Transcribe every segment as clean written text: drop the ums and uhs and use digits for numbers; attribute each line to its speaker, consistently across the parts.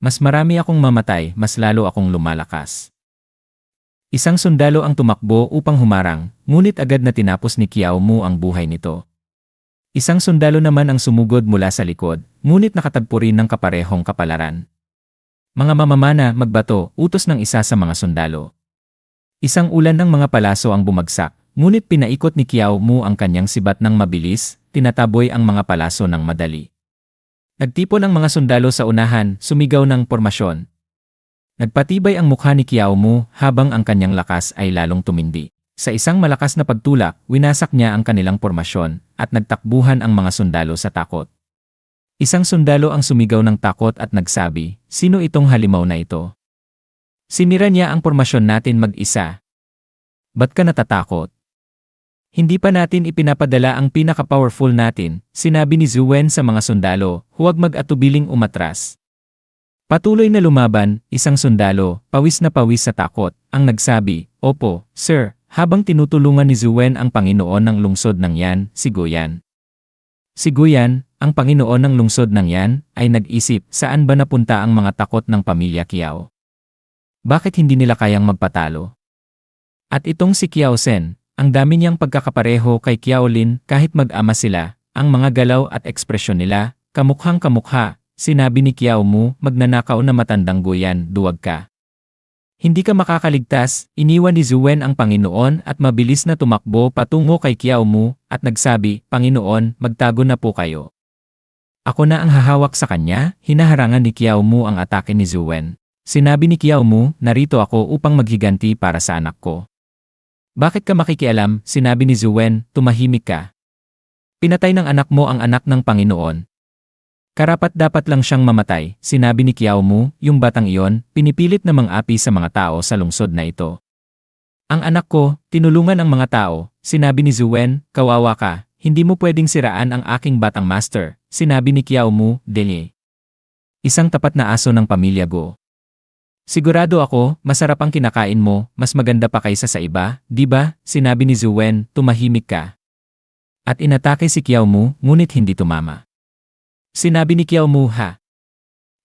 Speaker 1: Mas marami akong mamatay, mas lalo akong lumalakas. Isang sundalo ang tumakbo upang humarang, ngunit agad na tinapos ni Kiao Mu ang buhay nito. Isang sundalo naman ang sumugod mula sa likod, ngunit nakatagpo rin ng kaparehong kapalaran. Mga mamamana, magbato, utos ng isa sa mga sundalo. Isang ulan ng mga palaso ang bumagsak, ngunit pinaikot ni Kiao Mu ang kanyang sibat ng mabilis, tinataboy ang mga palaso ng madali. Nagtipon ang mga sundalo sa unahan, sumigaw ng pormasyon. Nagpatibay ang mukha ni Kiao Mu habang ang kanyang lakas ay lalong tumindi. Sa isang malakas na pagtulak, winasak niya ang kanilang pormasyon at nagtakbuhan ang mga sundalo sa takot. Isang sundalo ang sumigaw ng takot at nagsabi, "Sino itong halimaw na ito? Sinira niya ang pormasyon natin mag-isa. Ba't ka natatakot? Hindi pa natin ipinapadala ang pinaka-powerful natin," sinabi ni Zhu Wen sa mga sundalo, "huwag mag-atubiling umatras." Patuloy na lumaban, isang sundalo, pawis na pawis sa takot, ang nagsabi, "Opo, sir," habang tinutulungan ni Zhu Wen ang Panginoon ng lungsod ng Yan, si Guyan. Si Guyan, ang Panginoon ng lungsod ng Yan, ay nag-isip saan ba napunta ang mga takot ng pamilya Kiao. Bakit hindi nila kayang magpatalo? At itong si Kiao Sen, ang dami niyang pagkakapareho kay Kiao Lin kahit mag-ama sila, ang mga galaw at ekspresyon nila, kamukhang kamukha. Sinabi ni Kiao Mu, "Magnanakaw na matandang Guyan, duwag ka. Hindi ka makakaligtas." Iniwan ni Zhu Wen ang Panginoon at mabilis na tumakbo patungo kay Kiao Mu at nagsabi, "Panginoon, magtago na po kayo. Ako na ang hahawak sa kanya." Hinaharangan ni Kiao Mu ang atake ni Zhu Wen. Sinabi ni Kiao Mu, "Narito ako upang maghiganti para sa anak ko." "Bakit ka makikialam?" Sinabi ni Zhu Wen, "Tumahimik ka. Pinatay ng anak mo ang anak ng Panginoon. Karapat-dapat lang siyang mamatay," sinabi ni Kiao Mu, "yung batang iyon, pinipilit na mang-api sa mga tao sa lungsod na ito." "Ang anak ko, tinulungan ang mga tao," sinabi ni Zhu Wen, "Kawawa ka, hindi mo pwedeng siraan ang aking batang master," sinabi ni Kiao Mu, "Deli. Isang tapat na aso ng pamilya Go. Sigurado ako, masarap ang kinakain mo, mas maganda pa kaysa sa iba, di ba?" Sinabi ni Zhu Wen, "Tumahimik ka." At inatake si Kiao Mu, ngunit hindi tumama. Sinabi ni Kiao Mu, "Ha?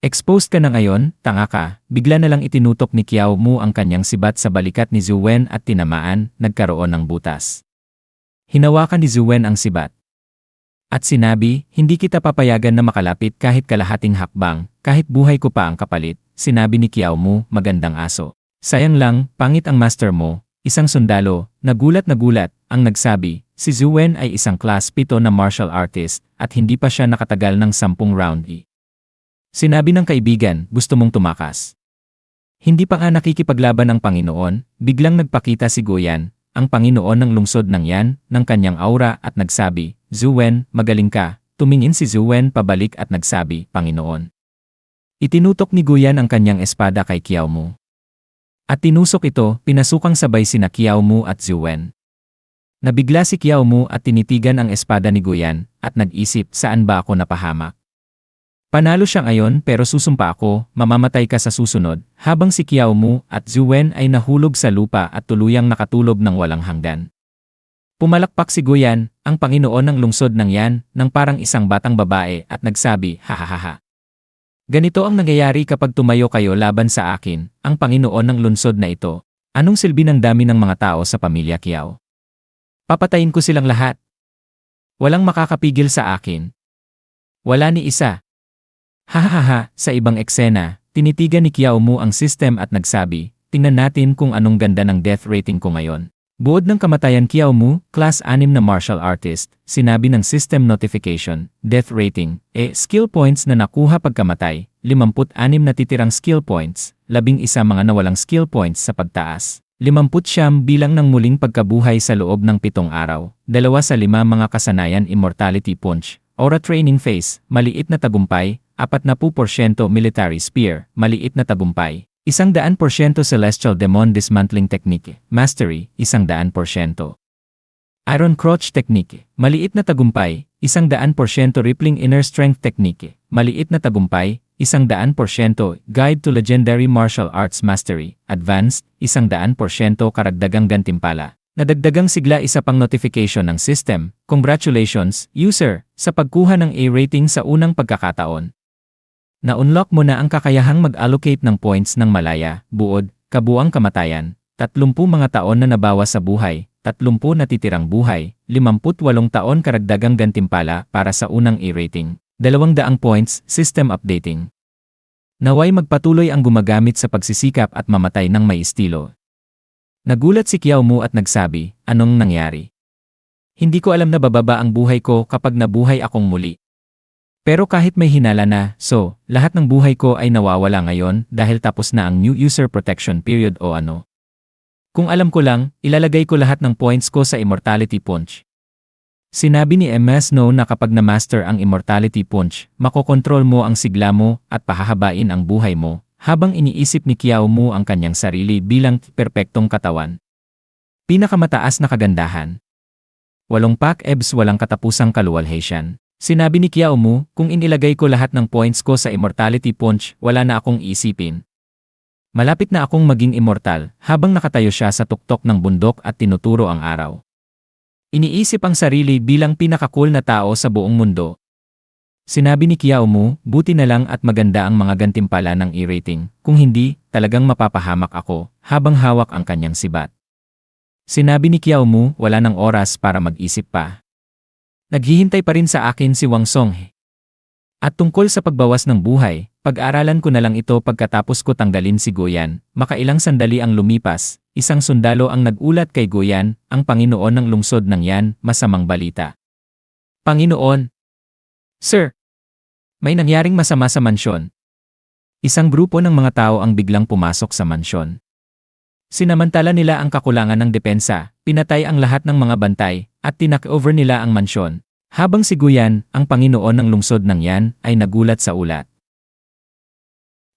Speaker 1: Exposed ka na ngayon, tanga ka." Bigla na lang itinutok ni Kiao Mu ang kanyang sibat sa balikat ni Zhu Wen at tinamaan, nagkaroon ng butas. Hinawakan ni Zhu Wen ang sibat. At sinabi, "Hindi kita papayagan na makalapit kahit kalahating hakbang, kahit buhay ko pa ang kapalit." Sinabi ni Kiao Mu, "Magandang aso. Sayang lang, pangit ang master mo." Isang sundalo, nagulat ang nagsabi, si Zhu Wen ay isang class 7 na martial artist at hindi pa siya nakatagal ng 10 round. Sinabi ng kaibigan, "Gusto mong tumakas?" Hindi pa nga nakikipaglaban ang Panginoon, biglang nagpakita si Guyan, ang Panginoon ng lungsod ng Yan, ng kanyang aura at nagsabi, "Zhu Wen, magaling ka." Tumingin si Zhu Wen pabalik at nagsabi, "Panginoon." Itinutok ni Guyan ang kanyang espada kay Kiao Mu. At tinusok ito, pinasukang sabay sina Kiao Mu at Zhu Wen. Nabigla si Kiao Mu at tinitigan ang espada ni Guyan, at nag-isip, "Saan ba ako napahamak? Panalo siya ngayon pero susumpa ako, mamamatay ka sa susunod." Habang si Kiao Mu at Zhu Wen ay nahulog sa lupa at tuluyang nakatulog ng walang hanggan. Pumalakpak si Guyan, ang Panginoon ng lungsod ng Yan, ng parang isang batang babae at nagsabi, "Ha. Ganito ang nangyayari kapag tumayo kayo laban sa akin, ang Panginoon ng lungsod na ito. Anong silbi ng dami ng mga tao sa pamilya Kiao? Papatayin ko silang lahat. Walang makakapigil sa akin. Wala ni isa." Ha. Sa ibang eksena, tinitigan ni Kiao Mu ang system at nagsabi, "Tingnan natin kung anong ganda ng death rating ko ngayon." Buod ng kamatayan Kiao Mu, class 6 na martial artist, sinabi ng system notification, death rating, skill points na nakuha pagkamatay, 56 natitirang skill points, 11 mga nawalang skill points sa pagtaas, 59 bilang ng muling pagkabuhay sa loob ng 7 araw, 2 sa 5 mga kasanayan immortality punch, aura training phase, maliit na tagumpay, 40% military spear, maliit na tagumpay. 100% Celestial Demon Dismantling Technique, Mastery, 100%. Iron Crotch Technique, maliit na tagumpay, 100% Rippling Inner Strength Technique, maliit na tagumpay, 100% Guide to Legendary Martial Arts Mastery, Advanced, 100% karagdagang gantimpala. Nadagdagang sigla isa pang notification ng system, "Congratulations, user, sa pagkuha ng A rating sa unang pagkakataon. Na-unlock mo na ang kakayahang mag-allocate ng points ng malaya, buod, kabuang kamatayan, 30 mga taon na nabawas sa buhay, 30 natitirang buhay, 58 taon karagdagang gantimpala para sa unang E-rating, 200 points, system updating. Naway magpatuloy ang gumagamit sa pagsisikap at mamatay ng may estilo. Nagulat si Kiao Mu at nagsabi, anong nangyari? Hindi ko alam na bababa ang buhay ko kapag nabuhay akong muli. Pero kahit may hinala na, lahat ng buhay ko ay nawawala ngayon dahil tapos na ang new user protection period o ano. Kung alam ko lang, ilalagay ko lahat ng points ko sa Immortality Punch. Sinabi ni MS No na kapag na-master ang Immortality Punch, makokontrol mo ang sigla mo at pahahabain ang buhay mo, habang iniisip ni Kiao Mu ang kanyang sarili bilang perpektong katawan. Pinakamataas na kagandahan. 8 pack-ebs walang katapusang kaluwalhatian. Sinabi ni Kiao Mu, kung inilagay ko lahat ng points ko sa Immortality Punch, wala na akong isipin. Malapit na akong maging immortal habang nakatayo siya sa tuktok ng bundok at tinuturo ang araw. Iniisip ang sarili bilang pinaka-cool na tao sa buong mundo. Sinabi ni Kiao Mu, buti na lang at maganda ang mga gantimpala ng E-rating, kung hindi, talagang mapapahamak ako habang hawak ang kanyang sibat. Sinabi ni Kiao Mu, wala nang oras para mag-isip pa. Naghihintay pa rin sa akin si Wang Song. At tungkol sa pagbawas ng buhay, pag-aralan ko na lang ito pagkatapos ko tanggalin si Goyan. Makailang sandali ang lumipas, isang sundalo ang nag-ulat kay Goyan, ang Panginoon ng lungsod ng yan, masamang balita. Panginoon! Sir! May nangyaring masama sa mansyon. Isang grupo ng mga tao ang biglang pumasok sa mansyon. Sinamantala nila ang kakulangan ng depensa, pinatay ang lahat ng mga bantay, at tinak-over nila ang mansyon. Habang si Goyan, ang Panginoon ng lungsod ng yan, ay nagulat sa ulat.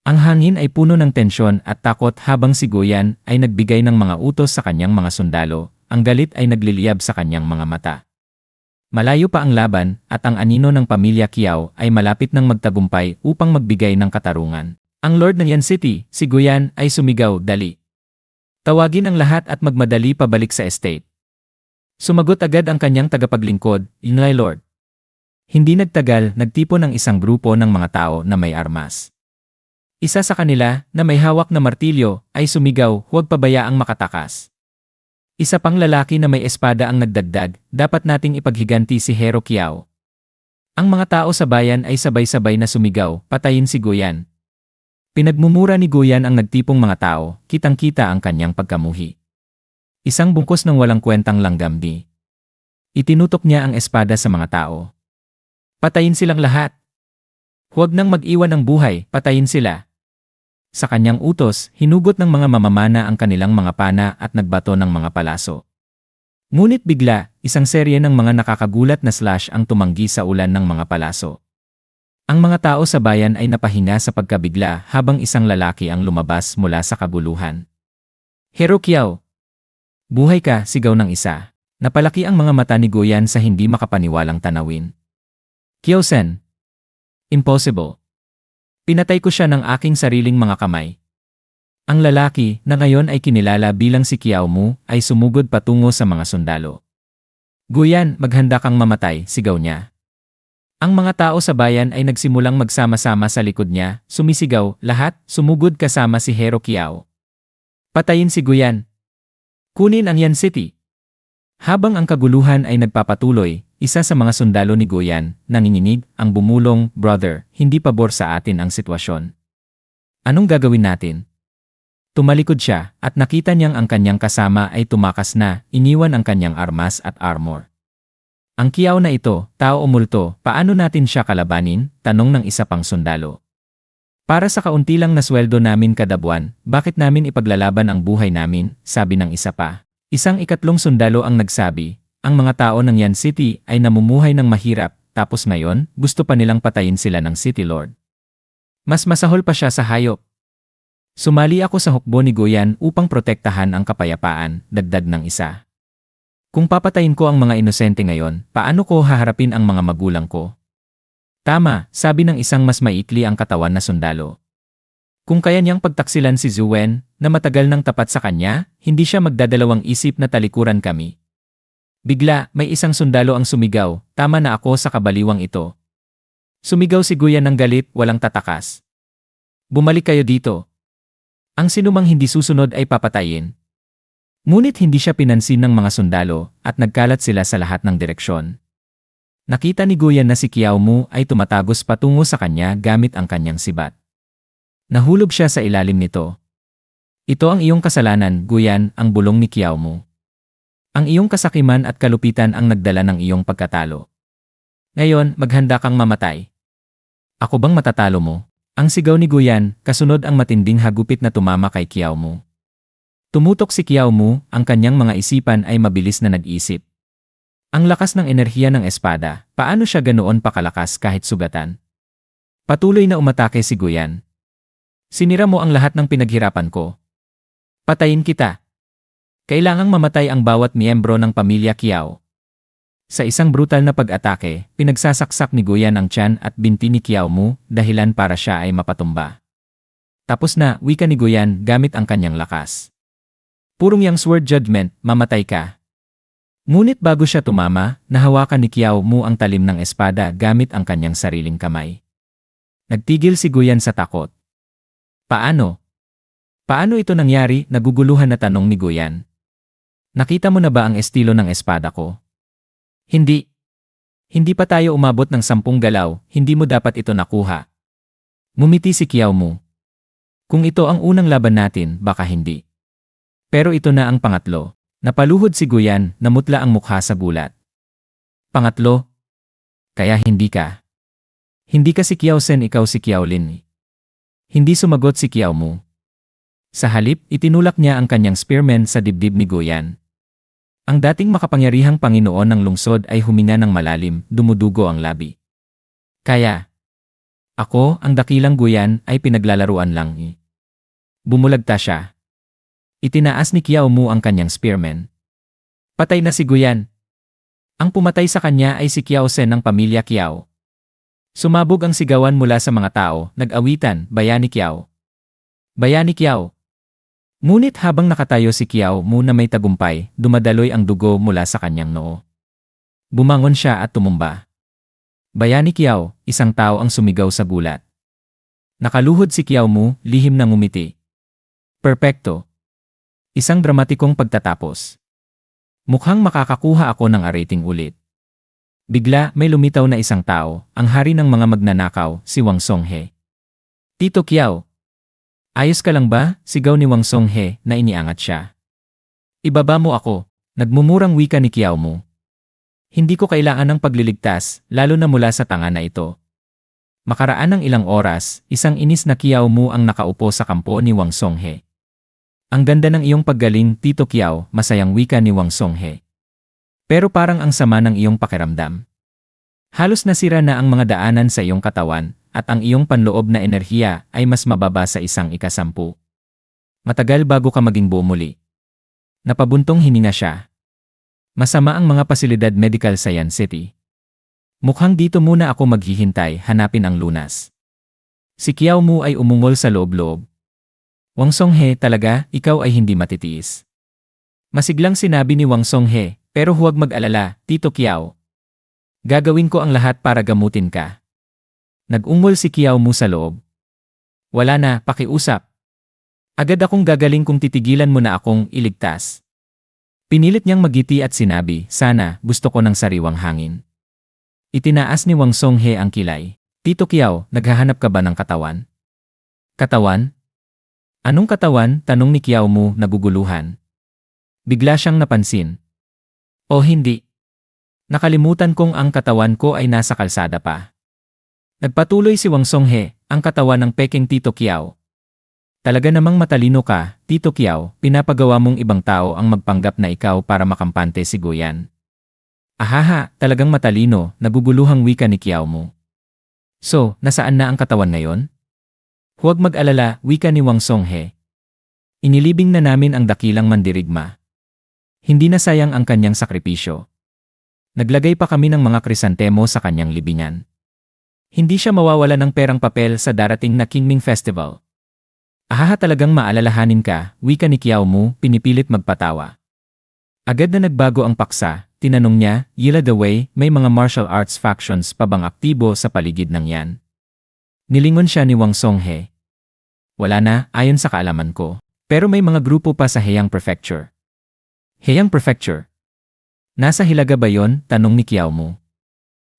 Speaker 1: Ang hangin ay puno ng tensyon at takot habang si Goyan ay nagbigay ng mga utos sa kanyang mga sundalo, ang galit ay nagliliyab sa kanyang mga mata. Malayo pa ang laban at ang anino ng pamilya Kiao ay malapit ng magtagumpay upang magbigay ng katarungan. Ang Lord ng Yan City, si Goyan, ay sumigaw, dali. Tawagin ang lahat at magmadali pabalik sa estate. Sumagot agad ang kanyang tagapaglingkod, Inlay Lord. Hindi nagtagal, nagtipon ang isang grupo ng mga tao na may armas. Isa sa kanila, na may hawak na martilyo, ay sumigaw, huwag pabayaang makatakas. Isa pang lalaki na may espada ang nagdagdag, dapat nating ipaghiganti si Hero Kiao. Ang mga tao sa bayan ay sabay-sabay na sumigaw, patayin si Goyan. Pinagmumura ni Goyan ang nagtipong mga tao, kitang-kita ang kanyang pagkamuhi. Isang bungkos ng walang kwentang langgam di. Itinutok niya ang espada sa mga tao. Patayin silang lahat. Huwag nang mag-iwan ng buhay, patayin sila. Sa kanyang utos, hinugot ng mga mamamana ang kanilang mga pana at nagbato ng mga palaso. Ngunit bigla, isang serye ng mga nakakagulat na slash ang tumanggi sa ulan ng mga palaso. Ang mga tao sa bayan ay napahinga sa pagkabigla habang isang lalaki ang lumabas mula sa kabuluhan. Hero Kiao! Buhay ka, sigaw ng isa. Napalaki ang mga mata ni Goyan sa hindi makapaniwalang tanawin. Kiao-sen! Impossible! Pinatay ko siya ng aking sariling mga kamay. Ang lalaki, na ngayon ay kinilala bilang si Kiao Mu, ay sumugod patungo sa mga sundalo. Goyan, maghanda kang mamatay, sigaw niya. Ang mga tao sa bayan ay nagsimulang magsama-sama sa likod niya, sumisigaw, lahat, sumugod kasama si Hero Kiao. Patayin si Goyan. Kunin ang Yan City. Habang ang kaguluhan ay nagpapatuloy, isa sa mga sundalo ni Goyan, nanginginig, ang bumulong, brother, hindi pabor sa atin ang sitwasyon. Anong gagawin natin? Tumalikod siya, at nakita niyang ang kanyang kasama ay tumakas na, iniwan ang kanyang armas at armor. Ang Kiao na ito, tao o multo, paano natin siya kalabanin? Tanong ng isa pang sundalo. Para sa kaunti lang na sweldo namin kada buwan, bakit namin ipaglalaban ang buhay namin? Sabi ng isa pa. Isang ikatlong sundalo ang nagsabi, ang mga tao ng Yan City ay namumuhay ng mahirap, tapos ngayon, gusto pa nilang patayin sila ng City Lord. Mas masahol pa siya sa hayop. Sumali ako sa hukbo ni Goyan upang protektahan ang kapayapaan, dagdag ng isa. Kung papatayin ko ang mga inosente ngayon, paano ko haharapin ang mga magulang ko? Tama, sabi ng isang mas maikli ang katawan na sundalo. Kung kaya niyang pagtaksilan si Zuen, na matagal nang tapat sa kanya, hindi siya magdadalawang isip na talikuran kami. Bigla, may isang sundalo ang sumigaw, tama na ako sa kabaliwang ito. Sumigaw si Guyan ng galit, walang tatakas. Bumalik kayo dito. Ang sinumang hindi susunod ay papatayin. Ngunit hindi siya pinansin ng mga sundalo at nagkalat sila sa lahat ng direksyon. Nakita ni Guyan na si Kiao Mu ay tumatagos patungo sa kanya gamit ang kanyang sibat. Nahulog siya sa ilalim nito. Ito ang iyong kasalanan, Guyan, ang bulong ni Kiao Mu. Ang iyong kasakiman at kalupitan ang nagdala ng iyong pagkatalo. Ngayon, maghanda kang mamatay. Ako bang matatalo mo? Ang sigaw ni Guyan, kasunod ang matinding hagupit na tumama kay Kiao Mu. Tumutok si Kiao Mu, ang kanyang mga isipan ay mabilis na nag-isip. Ang lakas ng enerhiya ng espada, paano siya ganoon pakalakas kahit sugatan? Patuloy na umatake si Guyan. Sinira mo ang lahat ng pinaghirapan ko. Patayin kita. Kailangang mamatay ang bawat miyembro ng pamilya Kiao. Sa isang brutal na pag-atake, pinagsasaksak ni Guyan ang tiyan at binti ni Kiao Mu, dahilan para siya ay mapatumba. Tapos na, wika ni Guyan gamit ang kanyang lakas. Purong yang sword judgment, mamatay ka. Ngunit bago siya tumama, nahawakan ni Kiao Mu ang talim ng espada gamit ang kanyang sariling kamay. Nagtigil si Guyan sa takot. Paano? Paano ito nangyari? Naguguluhan na tanong ni Guyan. Nakita mo na ba ang estilo ng espada ko? Hindi. Hindi pa tayo umabot ng 10 galaw, hindi mo dapat ito nakuha. Ngumiti si Kiao Mu. Kung ito ang unang laban natin, baka hindi. Pero ito na ang pangatlo. Napaluhod si Guyan, namutla ang mukha sa gulat. Pangatlo? Kaya hindi ka. Hindi ka si Kiao Sen, ikaw si Kiao Lin. Hindi sumagot si Kiao Mu. Sa halip, itinulak niya ang kanyang spearman sa dibdib ni Guyan. Ang dating makapangyarihang Panginoon ng lungsod ay huminga ng malalim, dumudugo ang labi. Kaya, ako, ang dakilang Guyan, ay pinaglalaruan lang. Bumulagta siya. Itinaas ni Kiao Mu ang kanyang spearman. Patay na si Guyan. Ang pumatay sa kanya ay si Kiao Sen ng pamilya Kiao. Sumabog ang sigawan mula sa mga tao, nag-awitan, Bayani Kiao. Bayani Kiao. Ngunit habang nakatayo si Kiao Mu na may tagumpay, dumadaloy ang dugo mula sa kanyang noo. Bumangon siya at tumumba. Bayani Kiao, isang tao ang sumigaw sa gulat. Nakaluhod si Kiao Mu, lihim na ngumiti. Perpekto. Isang dramatikong pagtatapos. Mukhang makakakuha ako ng rating ulit. Bigla may lumitaw na isang tao, ang hari ng mga magnanakaw, si Wang Songhe. Tito Kiao. Ayos ka lang ba? Sigaw ni Wang Songhe na iniangat siya. Ibaba mo ako, nagmumurang wika ni Kiao Mu. Hindi ko kailangan ng pagliligtas, lalo na mula sa tanga na ito. Makaraan ng ilang oras, isang inis na Kiao Mu ang nakaupo sa kampo ni Wang Songhe. Ang ganda ng iyong paggaling, Tito Kiao, masayang wika ni Wang Songhe. Pero parang ang sama ng iyong pakiramdam. Halos nasira na ang mga daanan sa iyong katawan, at ang iyong panloob na enerhiya ay mas mababa sa 1/10. Matagal bago ka maging buo muli. Napabuntong hininga siya. Masama ang mga pasilidad medical sa Yan City. Mukhang dito muna ako maghihintay, hanapin ang lunas. Si Kiao Mu ay umungol sa loob-loob. Wang Songhe, talaga, ikaw ay hindi matitiis. Masiglang sinabi ni Wang Songhe, pero huwag mag-alala, Tito Kiao. Gagawin ko ang lahat para gamutin ka. Nag-ungol si Kiao Mu sa loob. Wala na, pakiusap. Agad akong gagaling kung titigilan mo na akong iligtas. Pinilit niyang magiti at sinabi, sana, gusto ko ng sariwang hangin. Itinaas ni Wang Songhe ang kilay. Tito Kiao, naghahanap ka ba ng katawan? Katawan? Anong katawan? Tanong ni Kiao Mu, naguguluhan. Bigla siyang napansin. O hindi. Nakalimutan kong ang katawan ko ay nasa kalsada pa. Nagpatuloy si Wang Songhe, ang katawan ng Peking Tito Kiao. Talaga namang matalino ka, Tito Kiao, pinapagawa mong ibang tao ang magpanggap na ikaw para makampante si Guyan. Ahaha, talagang matalino, naguguluhang wika ni Kiao Mu. So, nasaan na ang katawan ngayon? Huwag mag-alala, wika ni Wang Songhe. Inilibing na namin ang dakilang mandirigma. Hindi na sayang ang kanyang sakripisyo. Naglagay pa kami ng mga krisantemo sa kanyang libingan. Hindi siya mawawala ng perang papel sa darating na Qingming Festival. Ahaha, talagang maalalahanin ka, wika ni Kiao Mu, pinipilit magpatawa. Agad na nagbago ang paksa, Tinanong niya, Yila the way, may mga martial arts factions pa bang aktibo sa paligid ng yan? Nilingon siya ni Wang Songhe. Wala na, ayon sa kaalaman ko. Pero may mga grupo pa sa Heiang Prefecture. Heiang Prefecture? Nasa Hilaga ba yon? Tanong ni Kiao Mu.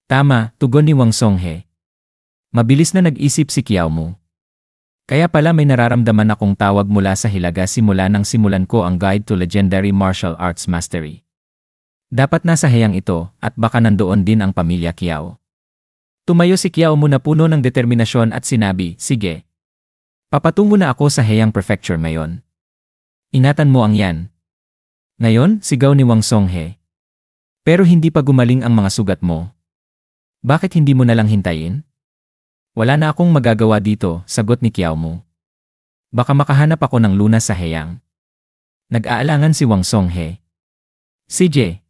Speaker 1: Tama, tugon ni Wang Songhe. Mabilis na nag-isip si Kiao Mu. Kaya pala may nararamdaman akong tawag mula sa Hilaga simula nang simulan ko ang Guide to Legendary Martial Arts Mastery. Dapat nasa Heiang ito at baka nandoon din ang pamilya Kiao. Tumayo si Kiao Mu na puno ng determinasyon at sinabi, sige. Papatungo na ako sa Heiang Prefecture ngayon. Ingatan mo ang yan. Ngayon, sigaw ni Wang Songhe. Pero hindi pa gumaling ang mga sugat mo. Bakit hindi mo nalang hintayin? Wala na akong magagawa dito, sagot ni Kiao Mu. Baka makahanap ako ng lunas sa Heiang. Nag-aalangan si Wang Songhe. CJ.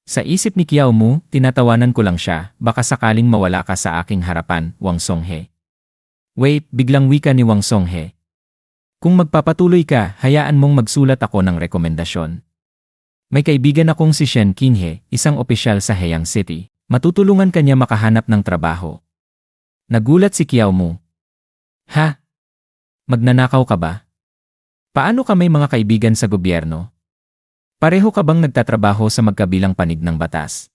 Speaker 1: Sa isip ni Kiao Mu, tinatawanan ko lang siya, baka sakaling mawala ka sa aking harapan, Wang Songhe. Wait, biglang wika ni Wang Songhe. Kung magpapatuloy ka, hayaan mong magsulat ako ng rekomendasyon. May kaibigan akong si Shen Qinghe, isang opisyal sa Heiang City. Matutulungan kanya makahanap ng trabaho. Nagulat si Kiao Mu. Ha? Magnanakaw ka ba? Paano ka may mga kaibigan sa gobyerno? Pareho ka bang nagtatrabaho sa magkabilang panig ng batas?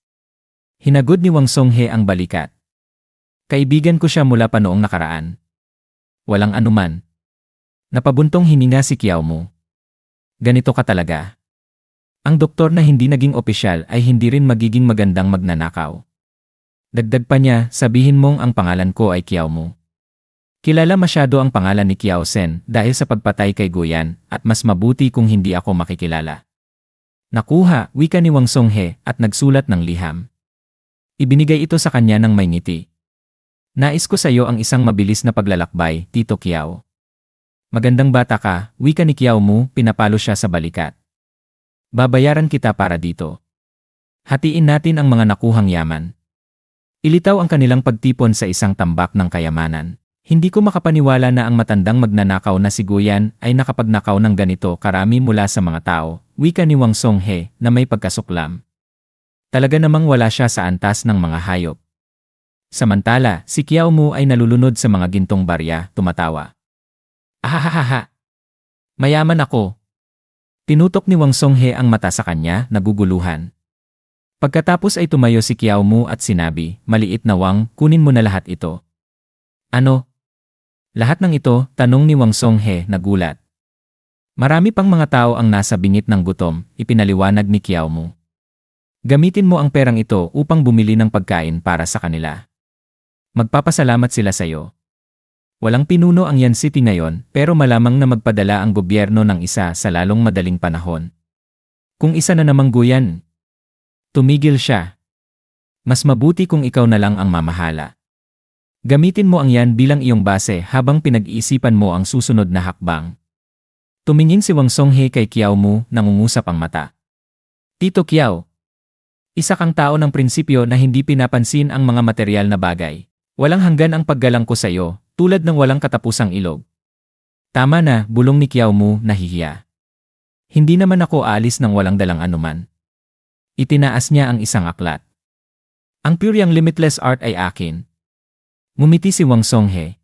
Speaker 1: Hinagod ni Wang Songhe ang balikat. Kaibigan ko siya mula pa noong nakaraan. Walang anuman. Napabuntong hininga si Kiao Mu. Ganito ka talaga. Ang doktor na hindi naging opisyal ay hindi rin magiging magandang magnanakaw. Dagdag pa niya, sabihin mong ang pangalan ko ay Kiao Mu. Kilala masyado ang pangalan ni Kiao Sen dahil sa pagpatay kay Guyan at mas mabuti kung hindi ako makikilala. Nakuha, wika ni Wang Songhe at nagsulat ng liham. Ibinigay ito sa kanya ng may ngiti. Nais ko sa iyo ang isang mabilis na paglalakbay, Tito Kiao. Magandang bata ka, wika ni Kiao Mu, pinapalo siya sa balikat. Babayaran kita para dito. Hatiin natin ang mga nakuhang yaman. Ilitaw ang kanilang pagtipon sa isang tambak ng kayamanan. Hindi ko makapaniwala na ang matandang magnanakaw na si Guyan ay nakapagnakaw ng ganito karami mula sa mga tao, wika ni Wang Songhe na may pagkasuklam. Talaga namang wala siya sa antas ng mga hayop. Samantala, si Kiao Mu ay nalulunod sa mga gintong barya, tumatawa. Ahahaha! Mayaman ako! Tinutok ni Wang Songhe ang mata sa kanya, naguguluhan. Pagkatapos ay tumayo si Kiao Mu at sinabi, maliit na Wang, kunin mo na lahat ito. Ano? Lahat ng ito, tanong ni Wang Songhe, nagulat. Marami pang mga tao ang nasa bingit ng gutom, ipinaliwanag ni Kiao Mu. Gamitin mo ang perang ito upang bumili ng pagkain para sa kanila. Magpapasalamat sila sa iyo. Walang pinuno ang Yan City ngayon, pero malamang na magpadala ang gobyerno ng isa sa lalong madaling panahon. Kung isa na namang Guyan, tumigil siya. Mas mabuti kung ikaw na lang ang mamahala. Gamitin mo ang yan bilang iyong base habang pinag-iisipan mo ang susunod na hakbang. Tumingin si Wang Songhe kay Kiao Mu, nangungusap ang mata. Tito Kiao, isa kang tao ng prinsipyo na hindi pinapansin ang mga material na bagay. Walang hanggan ang paggalang ko sa iyo, tulad ng walang katapusang ilog. Tama na, bulong ni Kiao Mu, nahihiya. Hindi naman ako aalis nang walang dalang anuman. Itinaas niya ang isang aklat. Ang Pure Yang Limitless Art ay akin. Ngumiti si Wang Songhe.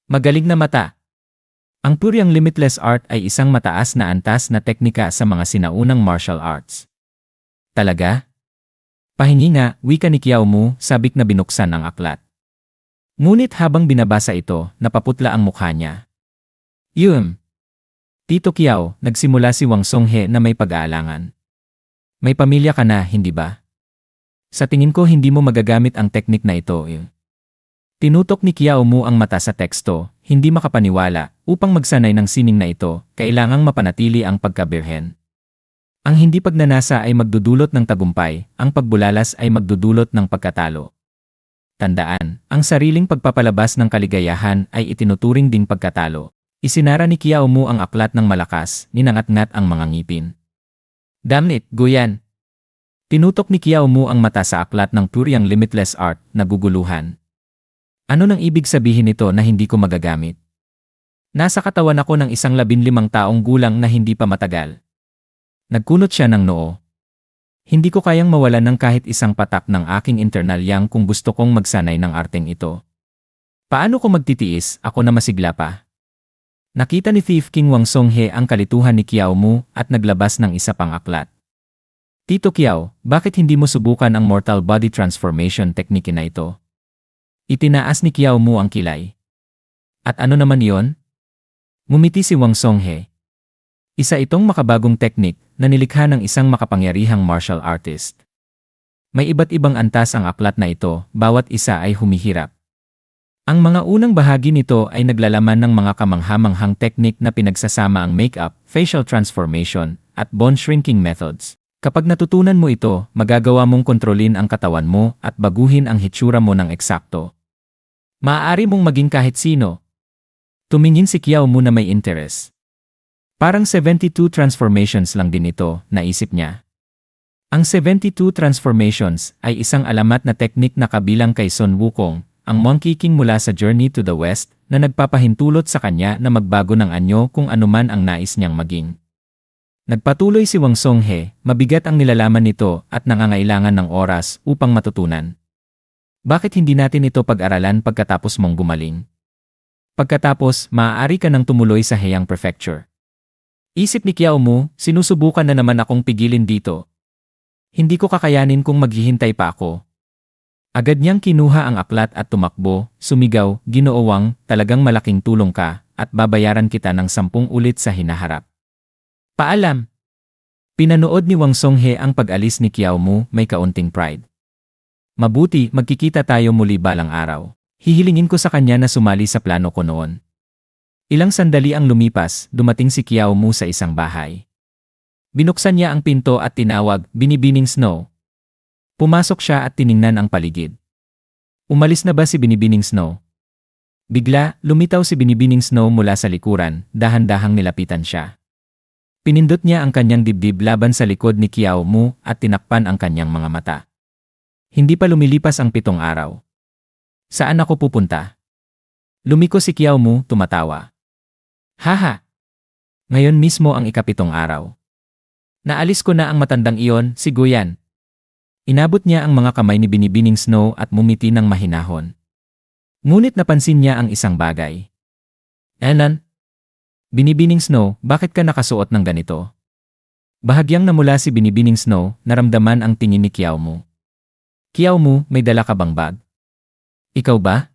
Speaker 1: Magaling na mata. Ang Pure Yang Limitless Art ay isang mataas na antas na teknika sa mga sinaunang martial arts. Talaga? Pahingi nga, wika ni Kiao Mu, sabik na binuksan ang aklat. Ngunit habang binabasa ito, napaputla ang mukha niya. Tito Kiao, nagsimula si Wang Songhe na may pag-aalangan. May pamilya ka na, hindi ba? Sa tingin ko hindi mo magagamit ang teknik na ito. Tinutok ni Kiao Mu ang mata sa teksto, hindi makapaniwala, upang magsanay ng sining na ito, kailangang mapanatili ang pagkabirhen. Ang hindi pagnanasa ay magdudulot ng tagumpay, ang pagbulalas ay magdudulot ng pagkatalo. Tandaan, ang sariling pagpapalabas ng kaligayahan ay itinuturing ding pagkatalo. Isinara ni Kiao Mu ang aklat ng malakas, ninangat-ngat ang mga ngipin. Damn it, Guyan! Tinutok ni Kiao Mu ang mata sa aklat ng Pure Yang Limitless Art, naguguluhan. Ano nang ibig sabihin nito na hindi ko magagamit? Nasa katawan ako ng isang 15 taong gulang na hindi pa matagal. Nagkunot siya ng noo. Hindi ko kayang mawalan ng kahit isang patak ng aking internal yang kung gusto kong magsanay ng arteng ito. Paano ko magtitiis, ako na masigla pa? Nakita ni Thief King Wang Songhe ang kalituhan ni Kiao Mu at naglabas ng isa pang aklat. Tito Kiao, bakit hindi mo subukan ang mortal body transformation technique na ito? Itinaas ni Kiao Mu ang kilay. At ano naman iyon? Ngumiti si Wang Songhe. Isa itong makabagong teknik na nilikha ng isang makapangyarihang martial artist. May iba't ibang antas ang aklat na ito, bawat isa ay humihirap. Ang mga unang bahagi nito ay naglalaman ng mga kamanghamanghang teknik na pinagsasama ang makeup, facial transformation, at bone shrinking methods. Kapag natutunan mo ito, magagawa mong kontrolin ang katawan mo at baguhin ang hitsura mo ng eksakto. Maaari mong maging kahit sino. Tumingin si Kiao Mu na may interest. Parang 72 transformations lang din ito, naisip niya. Ang 72 transformations ay isang alamat na teknik na kabilang kay Sun Wukong, ang Monkey King mula sa Journey to the West, na nagpapahintulot sa kanya na magbago ng anyo kung anuman ang nais niyang maging. Nagpatuloy si Wang Songhe, mabigat ang nilalaman nito at nangangailangan ng oras upang matutunan. Bakit hindi natin ito pag-aralan pagkatapos mong gumaling? Pagkatapos, maaari ka nang tumuloy sa Heian Prefecture. Isip ni Kiao Mu, sinusubukan na naman akong pigilin dito. Hindi ko kakayanin kung maghihintay pa ako. Agad niyang kinuha ang aklat at tumakbo, sumigaw, Ginoo Wang, talagang malaking tulong ka, at babayaran kita ng 10 ulit sa hinaharap. Paalam! Pinanood ni Wang Songhe ang pag-alis ni Kiao Mu, may kaunting pride. Mabuti, magkikita tayo muli balang araw. Hihilingin ko sa kanya na sumali sa plano ko noon. Ilang sandali ang lumipas, dumating si Kiao Mu sa isang bahay. Binuksan niya ang pinto at tinawag, Binibining Snow. Pumasok siya at tiningnan ang paligid. Umalis na ba si Binibining Snow? Bigla, lumitaw si Binibining Snow mula sa likuran, dahan-dahang nilapitan siya. Pinindot niya ang kanyang dibdib laban sa likod ni Kiao Mu at tinakpan ang kanyang mga mata. Hindi pa lumilipas ang 7 araw. Saan ako pupunta? Lumiko si Kiao Mu, tumatawa. Haha! Ngayon mismo ang 7 araw. Naalis ko na ang matandang iyon, si Guyan. Inabot niya ang mga kamay ni Binibining Snow at mumiti ng mahinahon. Ngunit napansin niya ang isang bagay. Enan? Binibining Snow, bakit ka nakasuot ng ganito? Bahagyang namula si Binibining Snow, naramdaman ang tingin ni Kiao Mu. Kiao Mu, may dala ka bang bag? Ikaw ba?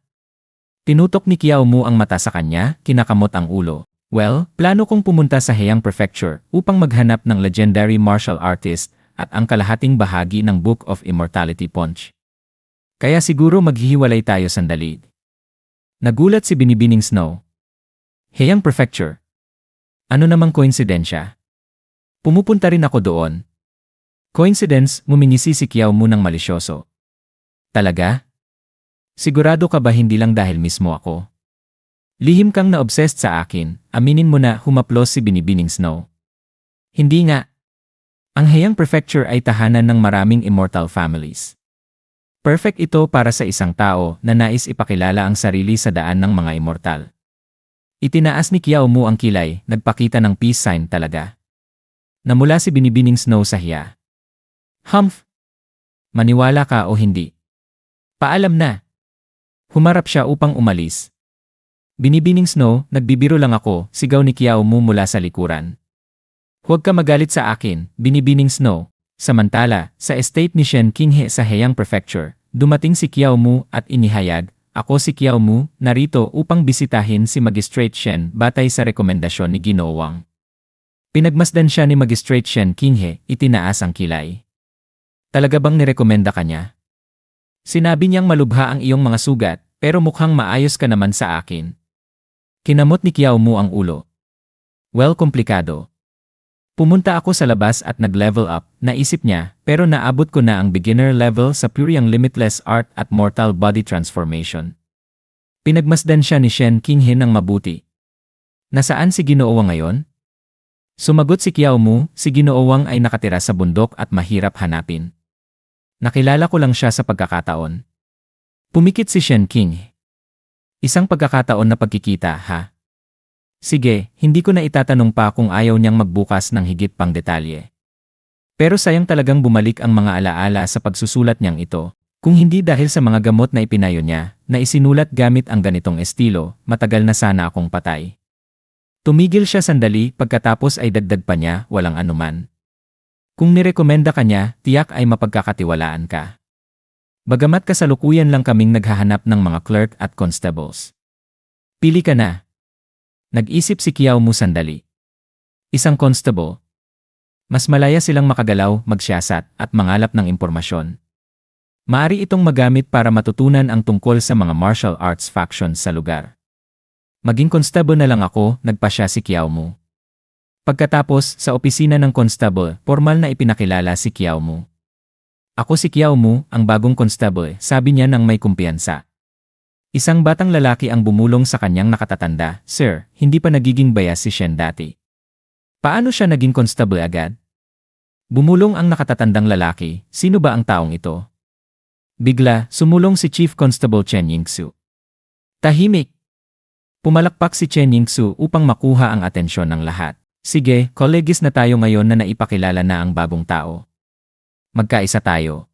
Speaker 1: Tinutok ni Kiao Mu ang mata sa kanya, kinakamot ang ulo. Well, plano kong pumunta sa Heian Prefecture upang maghanap ng legendary martial artist at ang kalahating bahagi ng Book of Immortality Punch. Kaya siguro maghihiwalay tayo sandali. Nagulat si Binibining Snow. Heian Prefecture. Ano namang koinsidensya? Pumupunta rin ako doon. Coincidence, ngumingisi si Kiao Mu ng malisyoso. Talaga? Sigurado ka ba hindi lang dahil mismo ako? Lihim kang na-obsessed sa akin, aminin mo na, humaplos si Binibining Snow. Hindi nga. Ang Heian Prefecture ay tahanan ng maraming immortal families. Perfect ito para sa isang tao na nais ipakilala ang sarili sa daan ng mga immortal. Itinaas ni Kiao Mu ang kilay, nagpakita ng peace sign talaga. Namula si Binibining Snow sa hiya. Humph! Maniwala ka o hindi? Paalam na. Humarap siya upang umalis. Binibining Snow, nagbibiro lang ako, sigaw ni Kiao Mu mula sa likuran. Huwag ka magalit sa akin, Binibining Snow. Samantala, sa estate ni Shen Qinghe sa Heian Prefecture, dumating si Kiao Mu at inihayag, ako si Kiao Mu, narito upang bisitahin si Magistrate Shen batay sa rekomendasyon ni Ginoo Wang. Pinagmasdan siya ni Magistrate Shen Qinghe, itinaas ang kilay. Talaga bang nirekomenda ka niya? Sinabi niyang malubha ang iyong mga sugat, pero mukhang maayos ka naman sa akin. Kinamot ni Kiao Mu ang ulo. Well, komplikado. Pumunta ako sa labas at nag-level up, naisip niya, pero naabot ko na ang beginner level sa Puryang Limitless Art at Mortal Body Transformation. Pinagmasdan siya ni Shen Qinghe ng mabuti. Nasaan si Ginoo Wang ngayon? Sumagot si Kiao Mu, si Ginoo Wang ay nakatira sa bundok at mahirap hanapin. Nakilala ko lang siya sa pagkakataon. Pumikit si Shen Qinghe. Isang pagkakataon na pagkikita, ha? Sige, hindi ko na itatanong pa kung ayaw niyang magbukas ng higit pang detalye. Pero sayang talagang bumalik ang mga alaala sa pagsusulat niyang ito. Kung hindi dahil sa mga gamot na ipinayo niya, na isinulat gamit ang ganitong estilo, matagal na sana akong patay. Tumigil siya sandali pagkatapos ay dagdag pa niya, walang anuman. Kung nirekomenda ka niya, tiyak ay mapagkakatiwalaan ka. Bagamat kasalukuyan lang kaming naghahanap ng mga clerk at constables. Pili ka na. Nag-isip si Kiao Mu sandali. Isang constable. Mas malaya silang makagalaw, magsiyasat, at mangalap ng impormasyon. Maari itong magamit para matutunan ang tungkol sa mga martial arts factions sa lugar. Maging constable na lang ako, nagpasya si Kiao Mu. Pagkatapos, sa opisina ng constable, formal na ipinakilala si Kiao Mu. Ako si Kiao Mu, ang bagong constable, sabi niya nang may kumpiyansa. Isang batang lalaki ang bumulong sa kanyang nakatatanda, Sir, hindi pa nagiging bayas si Shen dati. Paano siya naging constable agad? Bumulong ang nakatatandang lalaki, sino ba ang taong ito? Bigla, sumulong si Chief Constable Chen Yingsu. Tahimik. Pumalakpak si Chen Yingsu upang makuha ang atensyon ng lahat. Sige, kolegis na tayo ngayon na naipakilala na ang bagong tao. Magkaisa tayo.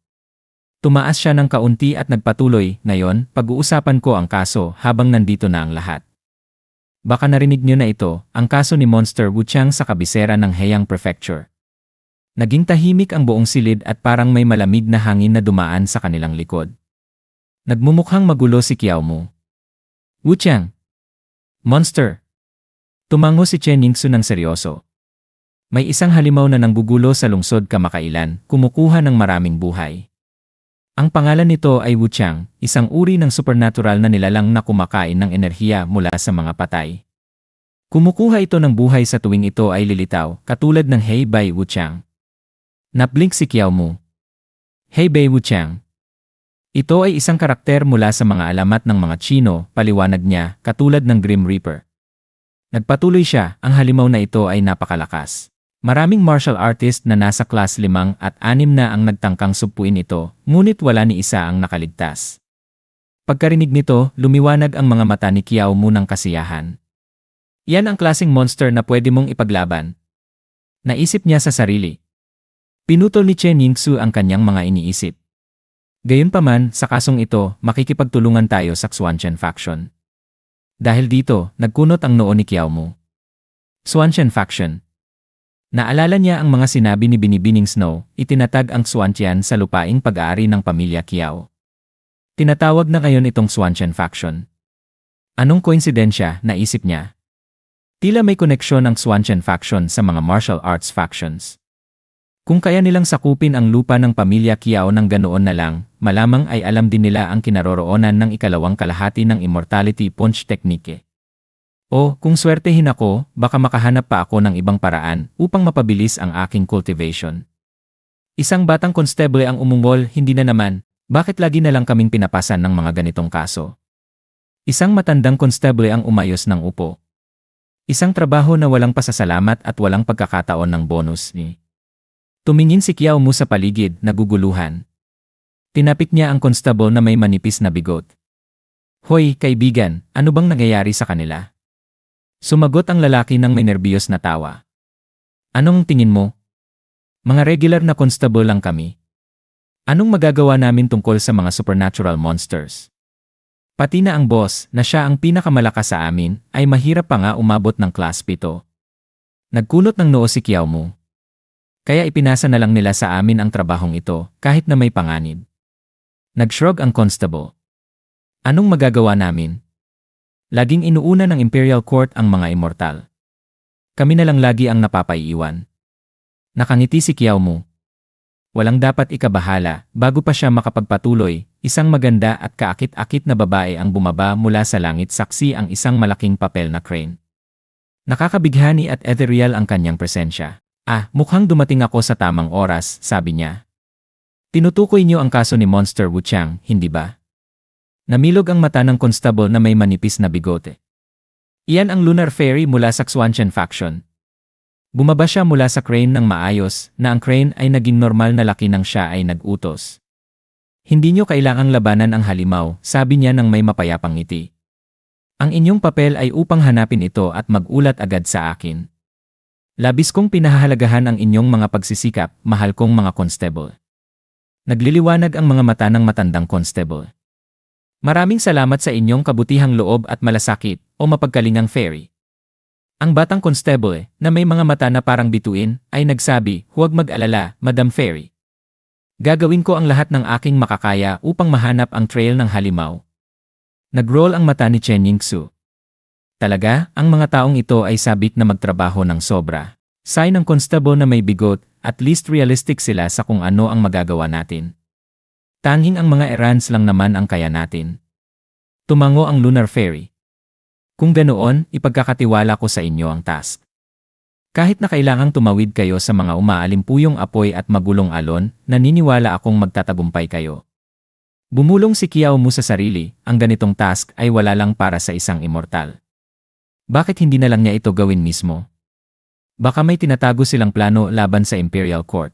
Speaker 1: Tumaas siya ng kaunti at nagpatuloy, ngayon, pag-uusapan ko ang kaso habang nandito na ang lahat. Baka narinig niyo na ito, ang kaso ni Monster Wuchang sa kabisera ng Heiyang Prefecture. Naging tahimik ang buong silid at parang may malamig na hangin na dumaan sa kanilang likod. Nagmumukhang magulo si Kiao Mu. Wuchang! Monster! Tumango si Chen Yingsu ng seryoso. May isang halimaw na nanggugulo sa lungsod kamakailan, kumukuha ng maraming buhay. Ang pangalan nito ay Wuchang, isang uri ng supernatural na nilalang na kumakain ng enerhiya mula sa mga patay. Kumukuha ito ng buhay sa tuwing ito ay lilitaw, katulad ng Hei Bai Wuchang. Nablink si Kiao Mu. Hei Bai Wuchang. Ito ay isang karakter mula sa mga alamat ng mga Chino, paliwanag niya, katulad ng Grim Reaper. Nagpatuloy siya, ang halimaw na ito ay napakalakas. Maraming martial artist na nasa class 5 at 6 na ang nagtangkang sugpuin ito, ngunit wala ni isa ang nakaligtas. Pagkarinig nito, lumiwanag ang mga mata ni Kiao Mu ng kasiyahan. Yan ang klaseng monster na pwede mong ipaglaban. Naisip niya sa sarili. Pinutol ni Chen Yingsu ang kanyang mga iniisip. Gayunpaman, sa kasong ito, makikipagtulungan tayo sa Xuanchen faction. Dahil dito, nagkunot ang noo ni Kiao Mu. Xuanchen faction. Naalala niya ang mga sinabi ni Binibining Snow, itinatag ang Xuantian sa lupaing pag-aari ng pamilya Kiao. Tinatawag na ngayon itong Xuanchen faction. Anong koinsidensya, naisip niya? Tila may koneksyon ang Xuanchen faction sa mga martial arts factions. Kung kaya nilang sakupin ang lupa ng pamilya Kiao ng ganoon na lang, malamang ay alam din nila ang kinaroroonan ng ikalawang kalahati ng immortality punch technique. O, kung swertehin ako, baka makahanap pa ako ng ibang paraan upang mapabilis ang aking cultivation. Isang batang constable ang umungol, hindi na naman, bakit lagi na lang kaming pinapasan ng mga ganitong kaso? Isang matandang constable ang umayos ng upo. Isang trabaho na walang pasasalamat at walang pagkakataon ng bonus ni. Tumingin si Kiao Mu sa paligid, naguguluhan. Tinapik niya ang constable na may manipis na bigot. Hoy, kaibigan, ano bang nangyayari sa kanila? Sumagot ang lalaki ng may nerbiyos na tawa. Anong tingin mo? Mga regular na constable lang kami. Anong magagawa namin tungkol sa mga supernatural monsters? Pati na ang boss, na siya ang pinakamalakas sa amin, ay mahirap pa nga umabot ng class 7. Nagkunot ng noo si Kiao Mu. Kaya ipinasa na lang nila sa amin ang trabahong ito, kahit na may panganib. Nagshrug ang constable. Anong magagawa namin? Laging inuuna ng Imperial Court ang mga immortal. Kami na lang lagi ang napapaiiwan. Nakangiti si Kiao Mu. Walang dapat ikabahala, bago pa siya makapagpatuloy, isang maganda at kaakit-akit na babae ang bumaba mula sa langit saksi ang isang malaking papel na crane. Nakakabighani at ethereal ang kanyang presensya. Mukhang dumating ako sa tamang oras, sabi niya. Tinutukoy niyo ang kaso ni Monster Wuchang, hindi ba? Namilog ang mata ng constable na may manipis na bigote. Iyan ang Lunar Fairy mula sa Xuanchen faction. Bumaba siya mula sa crane ng maayos, na ang crane ay naging normal na laki nang siya ay nag-utos. Hindi niyo kailangang labanan ang halimaw, sabi niya nang may mapayapang ngiti. Ang inyong papel ay upang hanapin ito at mag-ulat agad sa akin. Labis kong pinahahalagahan ang inyong mga pagsisikap, mahal kong mga constable. Nagliliwanag ang mga mata ng matandang constable. Maraming salamat sa inyong kabutihang loob at malasakit, o mapagkalingang fairy. Ang batang constable, na may mga mata na parang bituin, ay nagsabi, huwag mag-alala, Madam Fairy. Gagawin ko ang lahat ng aking makakaya upang mahanap ang trail ng halimaw. Nag-roll ang mata ni Chen Yingsu. Talaga, ang mga taong ito ay sabik na magtrabaho ng sobra. Say ng constable na may bigot, at least realistic sila sa kung ano ang magagawa natin. Tanging ang mga errands lang naman ang kaya natin. Tumango ang Lunar Fairy. Kung ganoon, ipagkakatiwala ko sa inyo ang task. Kahit na kailangang tumawid kayo sa mga umaalimpuyong apoy at magulong alon, naniniwala akong magtatagumpay kayo. Bumulong si Kiao Mu sa sarili, ang ganitong task ay wala lang para sa isang immortal. Bakit hindi na lang niya ito gawin mismo? Baka may tinatago silang plano laban sa Imperial Court.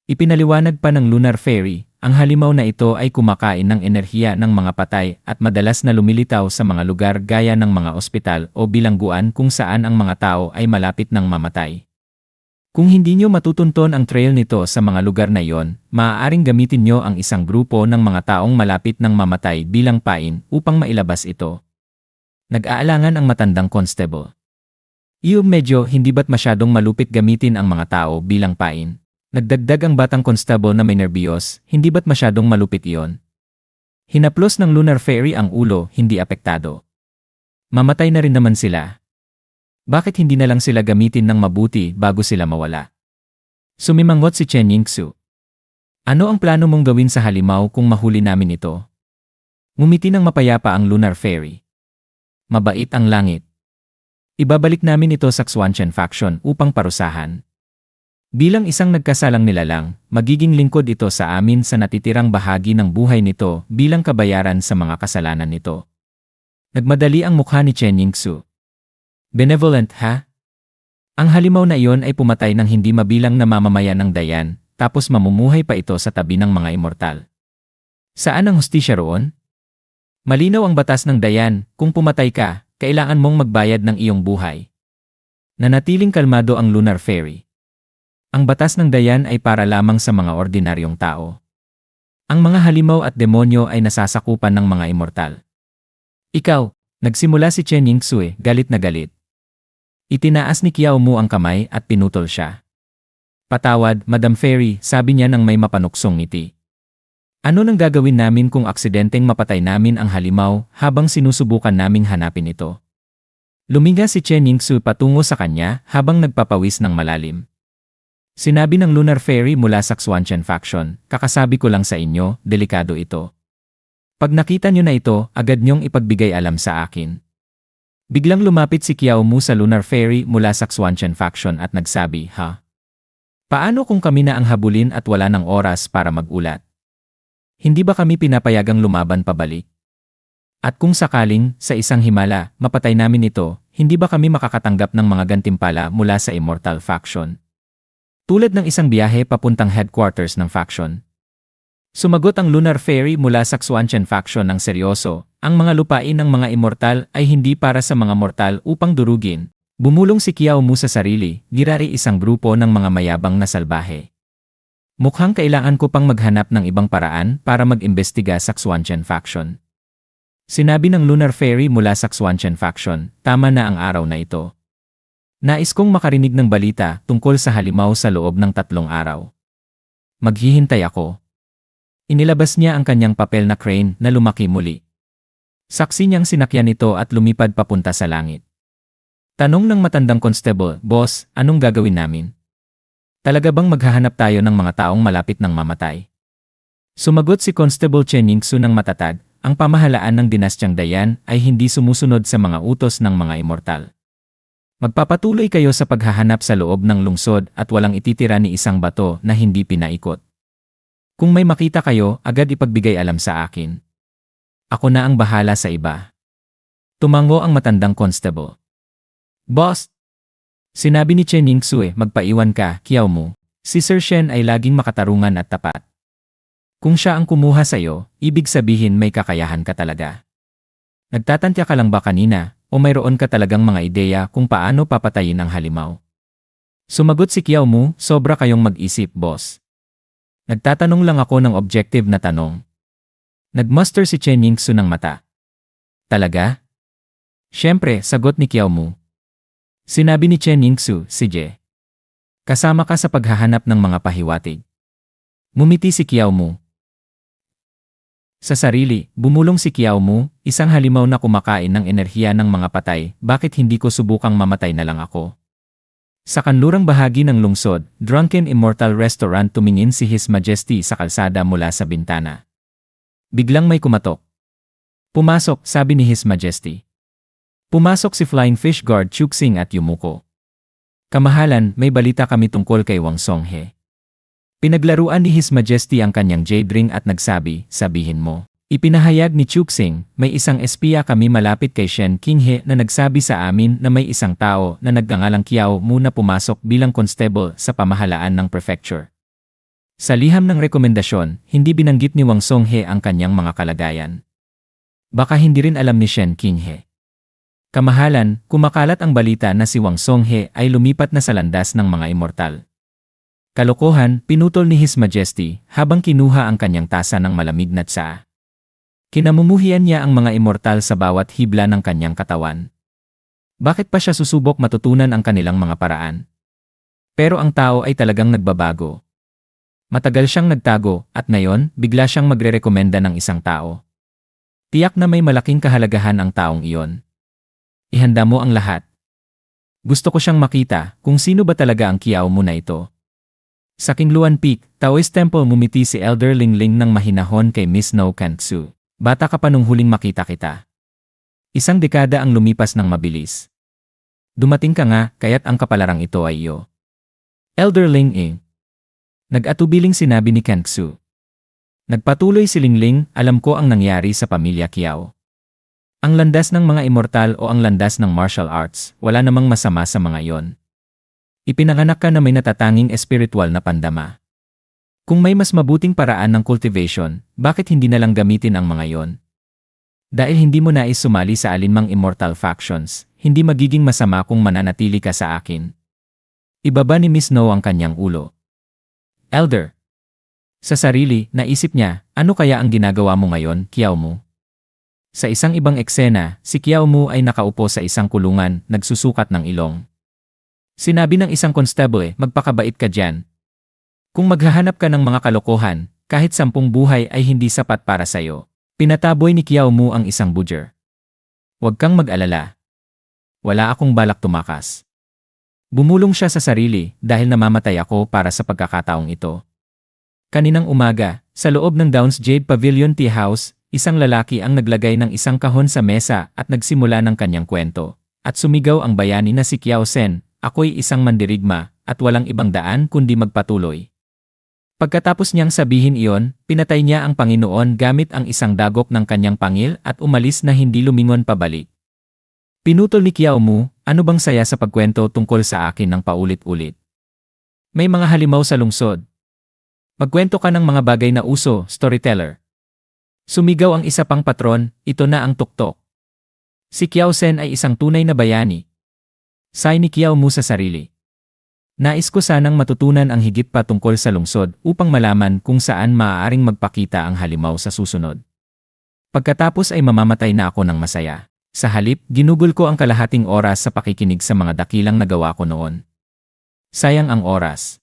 Speaker 1: Ipinaliwanag pa ng Lunar Fairy, ang halimaw na ito ay kumakain ng enerhiya ng mga patay at madalas na lumilitaw sa mga lugar gaya ng mga ospital o bilangguan kung saan ang mga tao ay malapit ng mamatay. Kung hindi nyo matutunton ang trail nito sa mga lugar na iyon, maaaring gamitin nyo ang isang grupo ng mga taong malapit ng mamatay bilang pain upang mailabas ito. Nag-aalangan ang matandang constable. Medyo hindi ba't masyadong malupit gamitin ang mga tao bilang pain? Nagdagdag ang batang constable na may nerbiyos, hindi ba't masyadong malupit iyon? Hinaplos ng Lunar Fairy ang ulo, hindi apektado. Mamatay na rin naman sila. Bakit hindi na lang sila gamitin ng mabuti bago sila mawala? Sumimangot si Chen Yingsu. Ano ang plano mong gawin sa halimaw kung mahuli namin ito? Ngumiti ng mapayapa ang Lunar Fairy. Mabait ang langit. Ibabalik namin ito sa Xuanchen faction upang parusahan. Bilang isang nagkasalang nilalang, magiging lingkod ito sa amin sa natitirang bahagi ng buhay nito bilang kabayaran sa mga kasalanan nito. Nagmadali ang mukha ni Chen Yingsu. Benevolent, ha? Ang halimaw na iyon ay pumatay ng hindi mabilang na mamamayan ng Dayan, tapos mamumuhay pa ito sa tabi ng mga immortal. Saan ang hustisya roon? Malinaw ang batas ng Dayan, kung pumatay ka, kailangan mong magbayad ng iyong buhay. Nanatiling kalmado ang Lunar Fairy. Ang batas ng Dayan ay para lamang sa mga ordinaryong tao. Ang mga halimaw at demonyo ay nasasakupan ng mga immortal. Ikaw, nagsimula si Chen Yingsu, galit na galit. Itinaas ni Kiao Mu ang kamay at pinutol siya. Patawad, Madam Fairy, sabi niya nang may mapanuksong ngiti. Ano nang gagawin namin kung aksidenteng mapatay namin ang halimaw habang sinusubukan naming hanapin ito? Luminga si Chen Yingsu patungo sa kanya habang nagpapawis ng malalim. Sinabi ng Lunar Fairy mula sa Xuanchen faction, kakasabi ko lang sa inyo, delikado ito. Pag nakita nyo na ito, agad nyong ipagbigay alam sa akin. Biglang lumapit si Kiao Mu sa Lunar Fairy mula sa Xuanchen faction at nagsabi, ha? Paano kung kami na ang habulin at wala ng oras para mag-ulat? Hindi ba kami pinapayagang lumaban pabalik? At kung sakaling, sa isang himala, mapatay namin ito, hindi ba kami makakatanggap ng mga gantimpala mula sa Immortal faction? Tulad ng isang biyahe papuntang headquarters ng faction. Sumagot ang Lunar Fairy mula sa Xuanchen faction ng seryoso, ang mga lupain ng mga immortal ay hindi para sa mga mortal upang durugin. Bumulong si Kiao Mu sa sarili, girari isang grupo ng mga mayabang na salbahe. Mukhang kailangan ko pang maghanap ng ibang paraan para mag-imbestiga sa Xuanchen faction. Sinabi ng Lunar Fairy mula sa Xuanchen faction, tama na ang araw na ito. Nais kong makarinig ng balita tungkol sa halimaw sa loob ng 3 araw. Maghihintay ako. Inilabas niya ang kanyang papel na crane na lumaki muli. Saksi niyang sinakyan ito at lumipad papunta sa langit. Tanong ng matandang constable, Boss, anong gagawin namin? Talaga bang maghahanap tayo ng mga taong malapit ng mamatay? Sumagot si Constable Chen Yingsu ng matatag, ang pamahalaan ng dinastyang Dayan ay hindi sumusunod sa mga utos ng mga immortal. Magpapatuloy kayo sa paghahanap sa loob ng lungsod at walang ititira ni isang bato na hindi pinaikot. Kung may makita kayo, agad ipagbigay alam sa akin. Ako na ang bahala sa iba. Tumango ang matandang constable. Boss! Sinabi ni Chen Yingsu, magpaiwan ka, Kiao Mu. Si Sir Shen ay laging makatarungan at tapat. Kung siya ang kumuha sa'yo, ibig sabihin may kakayahan ka talaga. Nagtatantya ka lang ba kanina, o mayroon ka talagang mga ideya kung paano papatayin ang halimaw? Sumagot si Kiao Mu, sobra kayong mag-isip, boss. Nagtatanong lang ako ng objective na tanong. Nagmuster si Chen Yingsu ng mata. Talaga? Siyempre, sagot ni Kiao Mu. Sinabi ni Chen Yingsu, sige. Kasama ka sa paghahanap ng mga pahiwatig. Mumiti si Kiao Mu. Sa sarili, bumulong si Kiao Mu, isang halimaw na kumakain ng enerhiya ng mga patay, bakit hindi ko subukang mamatay na lang ako? Sa kanlurang bahagi ng lungsod, Drunken Immortal Restaurant, tumingin si His Majesty sa kalsada mula sa bintana. Biglang may kumatok. Pumasok, sabi ni His Majesty. Pumasok si Flying Fish Guard Chuxing at Yumuko. Kamahalan, may balita kami tungkol kay Wang Songhe. Pinaglaruan ni His Majesty ang kanyang jade ring at nagsabi, sabihin mo. Ipinahayag ni Chuxing, may isang espiya kami malapit kay Shen Qinghe na nagsabi sa amin na may isang tao na nagngangalang Kiao Mu na pumasok bilang constable sa pamahalaan ng prefecture. Sa liham ng rekomendasyon, hindi binanggit ni Wang Songhe ang kanyang mga kalagayan. Baka hindi rin alam ni Shen Qinghe. Kamahalan, kumakalat ang balita na si Wang Songhe ay lumipat na sa landas ng mga immortal. Kalokohan, pinutol ni His Majesty habang kinuha ang kanyang tasa ng malamig na tsaa. Kinamumuhian niya ang mga immortal sa bawat hibla ng kanyang katawan. Bakit pa siya susubok matutunan ang kanilang mga paraan? Pero ang tao ay talagang nagbabago. Matagal siyang nagtago at ngayon bigla siyang magrerekomenda ng isang tao. Tiyak na may malaking kahalagahan ang taong iyon. Ihanda mo ang lahat. Gusto ko siyang makita kung sino ba talaga ang Kiao Mu na ito. Sa Qingluan Peak, Taoist Temple, mumiti si Elder Lingling ng mahinahon kay Miss No Kantsu. Bata ka pa nung huling makita kita. Isang dekada ang lumipas ng mabilis. Dumating ka nga, kaya't ang kapalarang ito ay iyo. Elder Ling. Nag-atubiling sinabi ni Kantsu. Nagpatuloy si Lingling, alam ko ang nangyari sa pamilya Kiao. Ang landas ng mga immortal o ang landas ng martial arts, wala namang masama sa mga iyon. Ipinanganak ka na may natatanging espiritual na pandama. Kung may mas mabuting paraan ng cultivation, bakit hindi na lang gamitin ang mga yon? Dahil hindi mo nais sumali sa alinmang immortal factions, hindi magiging masama kung mananatili ka sa akin. Ibaba ni Miss No ang kanyang ulo. Elder. Sa sarili, naisip niya, ano kaya ang ginagawa mo ngayon, Kiao Mu? Sa isang ibang eksena, si Kiao Mu ay nakaupo sa isang kulungan, nagsusukat ng ilong. Sinabi ng isang constable, magpakabait ka dyan. Kung maghahanap ka ng mga kalokohan, kahit 10 buhay ay hindi sapat para sayo. Pinataboy ni Kiao Mu ang isang budger. Huwag kang mag-alala. Wala akong balak tumakas. Bumulong siya sa sarili dahil namamatay ako para sa pagkakataong ito. Kaninang umaga, sa loob ng Downs Jade Pavilion Tea House, isang lalaki ang naglagay ng isang kahon sa mesa at nagsimula ng kanyang kwento. At sumigaw ang bayani na si Kiao Sen, ako'y isang mandirigma at walang ibang daan kundi magpatuloy. Pagkatapos niyang sabihin iyon, pinatay niya ang Panginoon gamit ang isang dagok ng kanyang pangil at umalis na hindi lumingon pabalik. Pinutol ni Kiao Mu, ano bang saya sa pagkwento tungkol sa akin ng paulit-ulit? May mga halimaw sa lungsod. Magkwento ka ng mga bagay na uso, storyteller. Sumigaw ang isa pang patron, ito na ang tuktok. Si Kiao Sen ay isang tunay na bayani. Say ni Kiao Mu sa sarili. Nais ko sanang matutunan ang higit pa tungkol sa lungsod upang malaman kung saan maaaring magpakita ang halimaw sa susunod. Pagkatapos ay mamamatay na ako ng masaya. Sa halip, ginugol ko ang kalahating oras sa pakikinig sa mga dakilang nagawa ko noon. Sayang ang oras.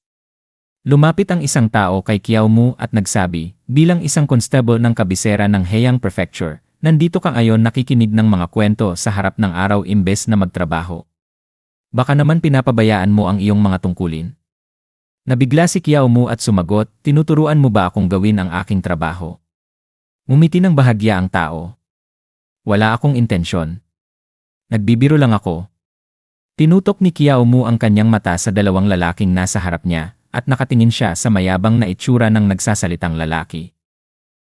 Speaker 1: Lumapit ang isang tao kay Kiao Mu at nagsabi, bilang isang constable ng kabisera ng Heiyang Prefecture, nandito ka ngayon nakikinig ng mga kwento sa harap ng araw imbes na magtrabaho. Baka naman pinapabayaan mo ang iyong mga tungkulin. Nabigla si Kiao Mu at sumagot, tinuturuan mo ba akong gawin ang aking trabaho? Ngumiti ng bahagya ang tao. Wala akong intensyon. Nagbibiro lang ako. Tinutok ni Kiao Mu ang kanyang mata sa dalawang lalaking nasa harap niya at nakatingin siya sa mayabang na itsura ng nagsasalitang lalaki.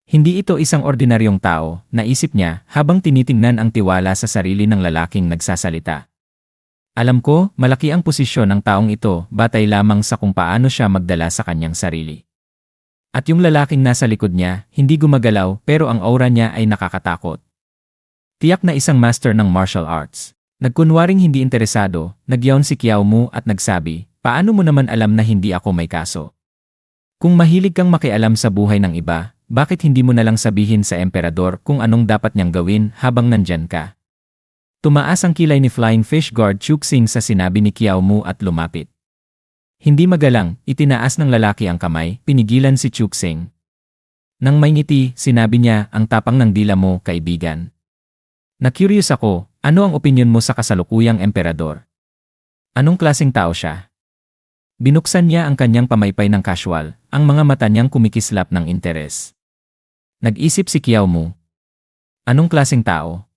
Speaker 1: Hindi ito isang ordinaryong tao, naisip niya habang tinitingnan ang tiwala sa sarili ng lalaking nagsasalita. Alam ko, malaki ang posisyon ng taong ito batay lamang sa kung paano siya magdala sa kanyang sarili. At yung lalaking nasa likod niya, hindi gumagalaw pero ang aura niya ay nakakatakot. Tiyak na isang master ng martial arts. Nagkunwaring hindi interesado, nagyaon si Kiao Mu at nagsabi, paano mo naman alam na hindi ako may kaso? Kung mahilig kang makialam sa buhay ng iba, bakit hindi mo nalang sabihin sa emperador kung anong dapat niyang gawin habang nandyan ka? Tumaas ang kilay ni Flying Fish Guard Chuxing sa sinabi ni Kiao Mu at lumapit. Hindi magalang, itinaas ng lalaki ang kamay, pinigilan si Chuxing. Nang may ngiti, sinabi niya, ang tapang ng dila mo, kaibigan. Na-curious ako, ano ang opinyon mo sa kasalukuyang emperador? Anong klaseng tao siya? Binuksan niya ang kanyang pamaypay ng casual, ang mga mata niyang kumikislap ng interes. Nag-isip si Kiao Mu. Anong klaseng tao?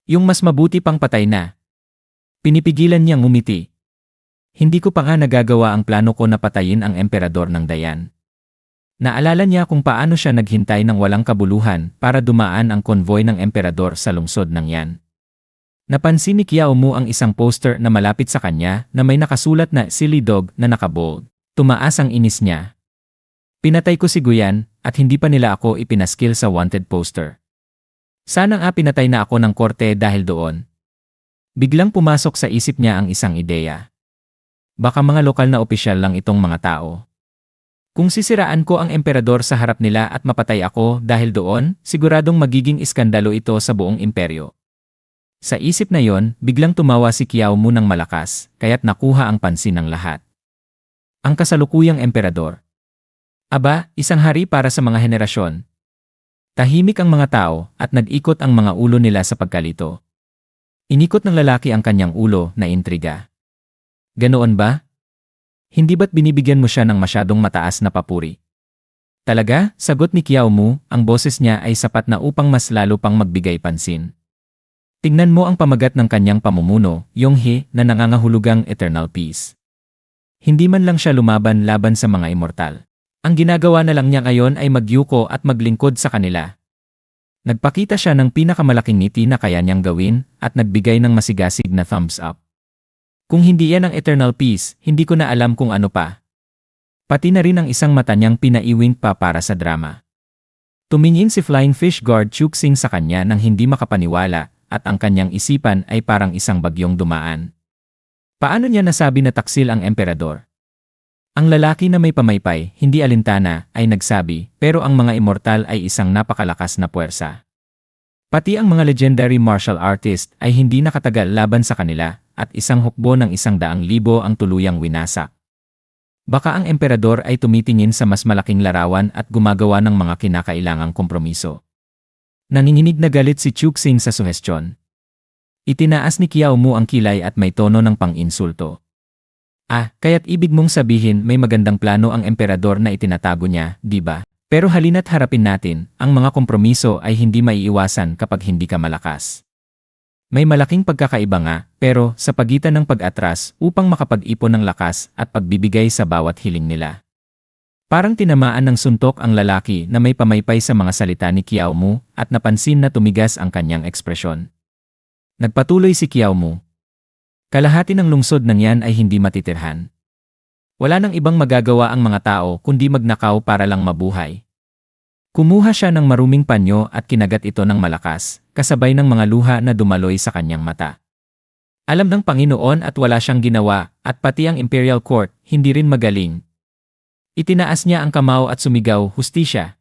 Speaker 1: Yung mas mabuti pang patay na. Pinipigilan niyang ngumiti. Hindi ko pa nga nagagawa ang plano ko na patayin ang emperador ng Dayan. Naalala niya kung paano siya naghintay ng walang kabuluhan para dumaan ang konvoy ng emperador sa lungsod ng Yan. Napansin ni Kiao Mu ang isang poster na malapit sa kanya na may nakasulat na Silly Dog na nakabold. Tumaas ang inis niya. Pinatay ko si Guyan at hindi pa nila ako ipinaskil sa wanted poster. Sana nga pinatay na ako ng korte dahil doon. Biglang pumasok sa isip niya ang isang ideya. Baka mga lokal na opisyal lang itong mga tao. Kung sisiraan ko ang emperador sa harap nila at mapatay ako dahil doon, siguradong magiging iskandalo ito sa buong imperyo. Sa isip na yon, biglang tumawa si Kiao Mu ng malakas, kaya't nakuha ang pansin ng lahat. Ang kasalukuyang emperador. Aba, isang hari para sa mga henerasyon. Tahimik ang mga tao at nag-ikot ang mga ulo nila sa pagkalito. Inikot ng lalaki ang kanyang ulo na intriga. Ganoon ba? Hindi ba't binibigyan mo siya ng masyadong mataas na papuri? Talaga, sagot ni Kiao Mu, ang boses niya ay sapat na upang mas lalo pang magbigay pansin. Tingnan mo ang pamagat ng kanyang pamumuno, Yonghe, na nangangahulugang eternal peace. Hindi man lang siya lumaban laban sa mga immortal. Ang ginagawa na lang niya ngayon ay magyuko at maglingkod sa kanila. Nagpakita siya ng pinakamalaking ngiti na kaya niyang gawin at nagbigay ng masigasig na thumbs up. Kung hindi yan ang eternal peace, hindi ko na alam kung ano pa. Pati na rin ang isang mata niyang pinaiwing pa para sa drama. Tumingin si Flying Fish Guard Chuxing sa kanya nang hindi makapaniwala at ang kanyang isipan ay parang isang bagyong dumaan. Paano niya nasabi na taksil ang emperador? Ang lalaki na may pamaypay, hindi alintana, ay nagsabi, pero ang mga immortal ay isang napakalakas na puwersa. Pati ang mga legendary martial artist ay hindi nakatagal laban sa kanila at isang hukbo ng 100,000 ang tuluyang winasak. Baka ang emperador ay tumitingin sa mas malaking larawan at gumagawa ng mga kinakailangang kompromiso. Nanginginig na galit si Chuxing sa suhestyon. Itinaas ni Kiao Mu ang kilay at may tono ng pang-insulto. Kaya't ibig mong sabihin may magandang plano ang emperador na itinatago niya, di ba? Pero halina't harapin natin, ang mga kompromiso ay hindi maiiwasan kapag hindi ka malakas. May malaking pagkakaiba nga, pero sa pagitan ng pag-atras upang makapag-ipon ng lakas at pagbibigay sa bawat hiling nila. Parang tinamaan ng suntok ang lalaki na may pamaypay sa mga salita ni Kiao Mu at napansin na tumigas ang kanyang ekspresyon. Nagpatuloy si Kiao Mu. Kalahati ng lungsod ng yan ay hindi matitirhan. Wala nang ibang magagawa ang mga tao kundi magnakaw para lang mabuhay. Kumuha siya ng maruming panyo at kinagat ito ng malakas, kasabay ng mga luha na dumaloy sa kanyang mata. Alam ng Panginoon at wala siyang ginawa at pati ang Imperial Court hindi rin magaling. Itinaas niya ang kamao at sumigaw, hustisya.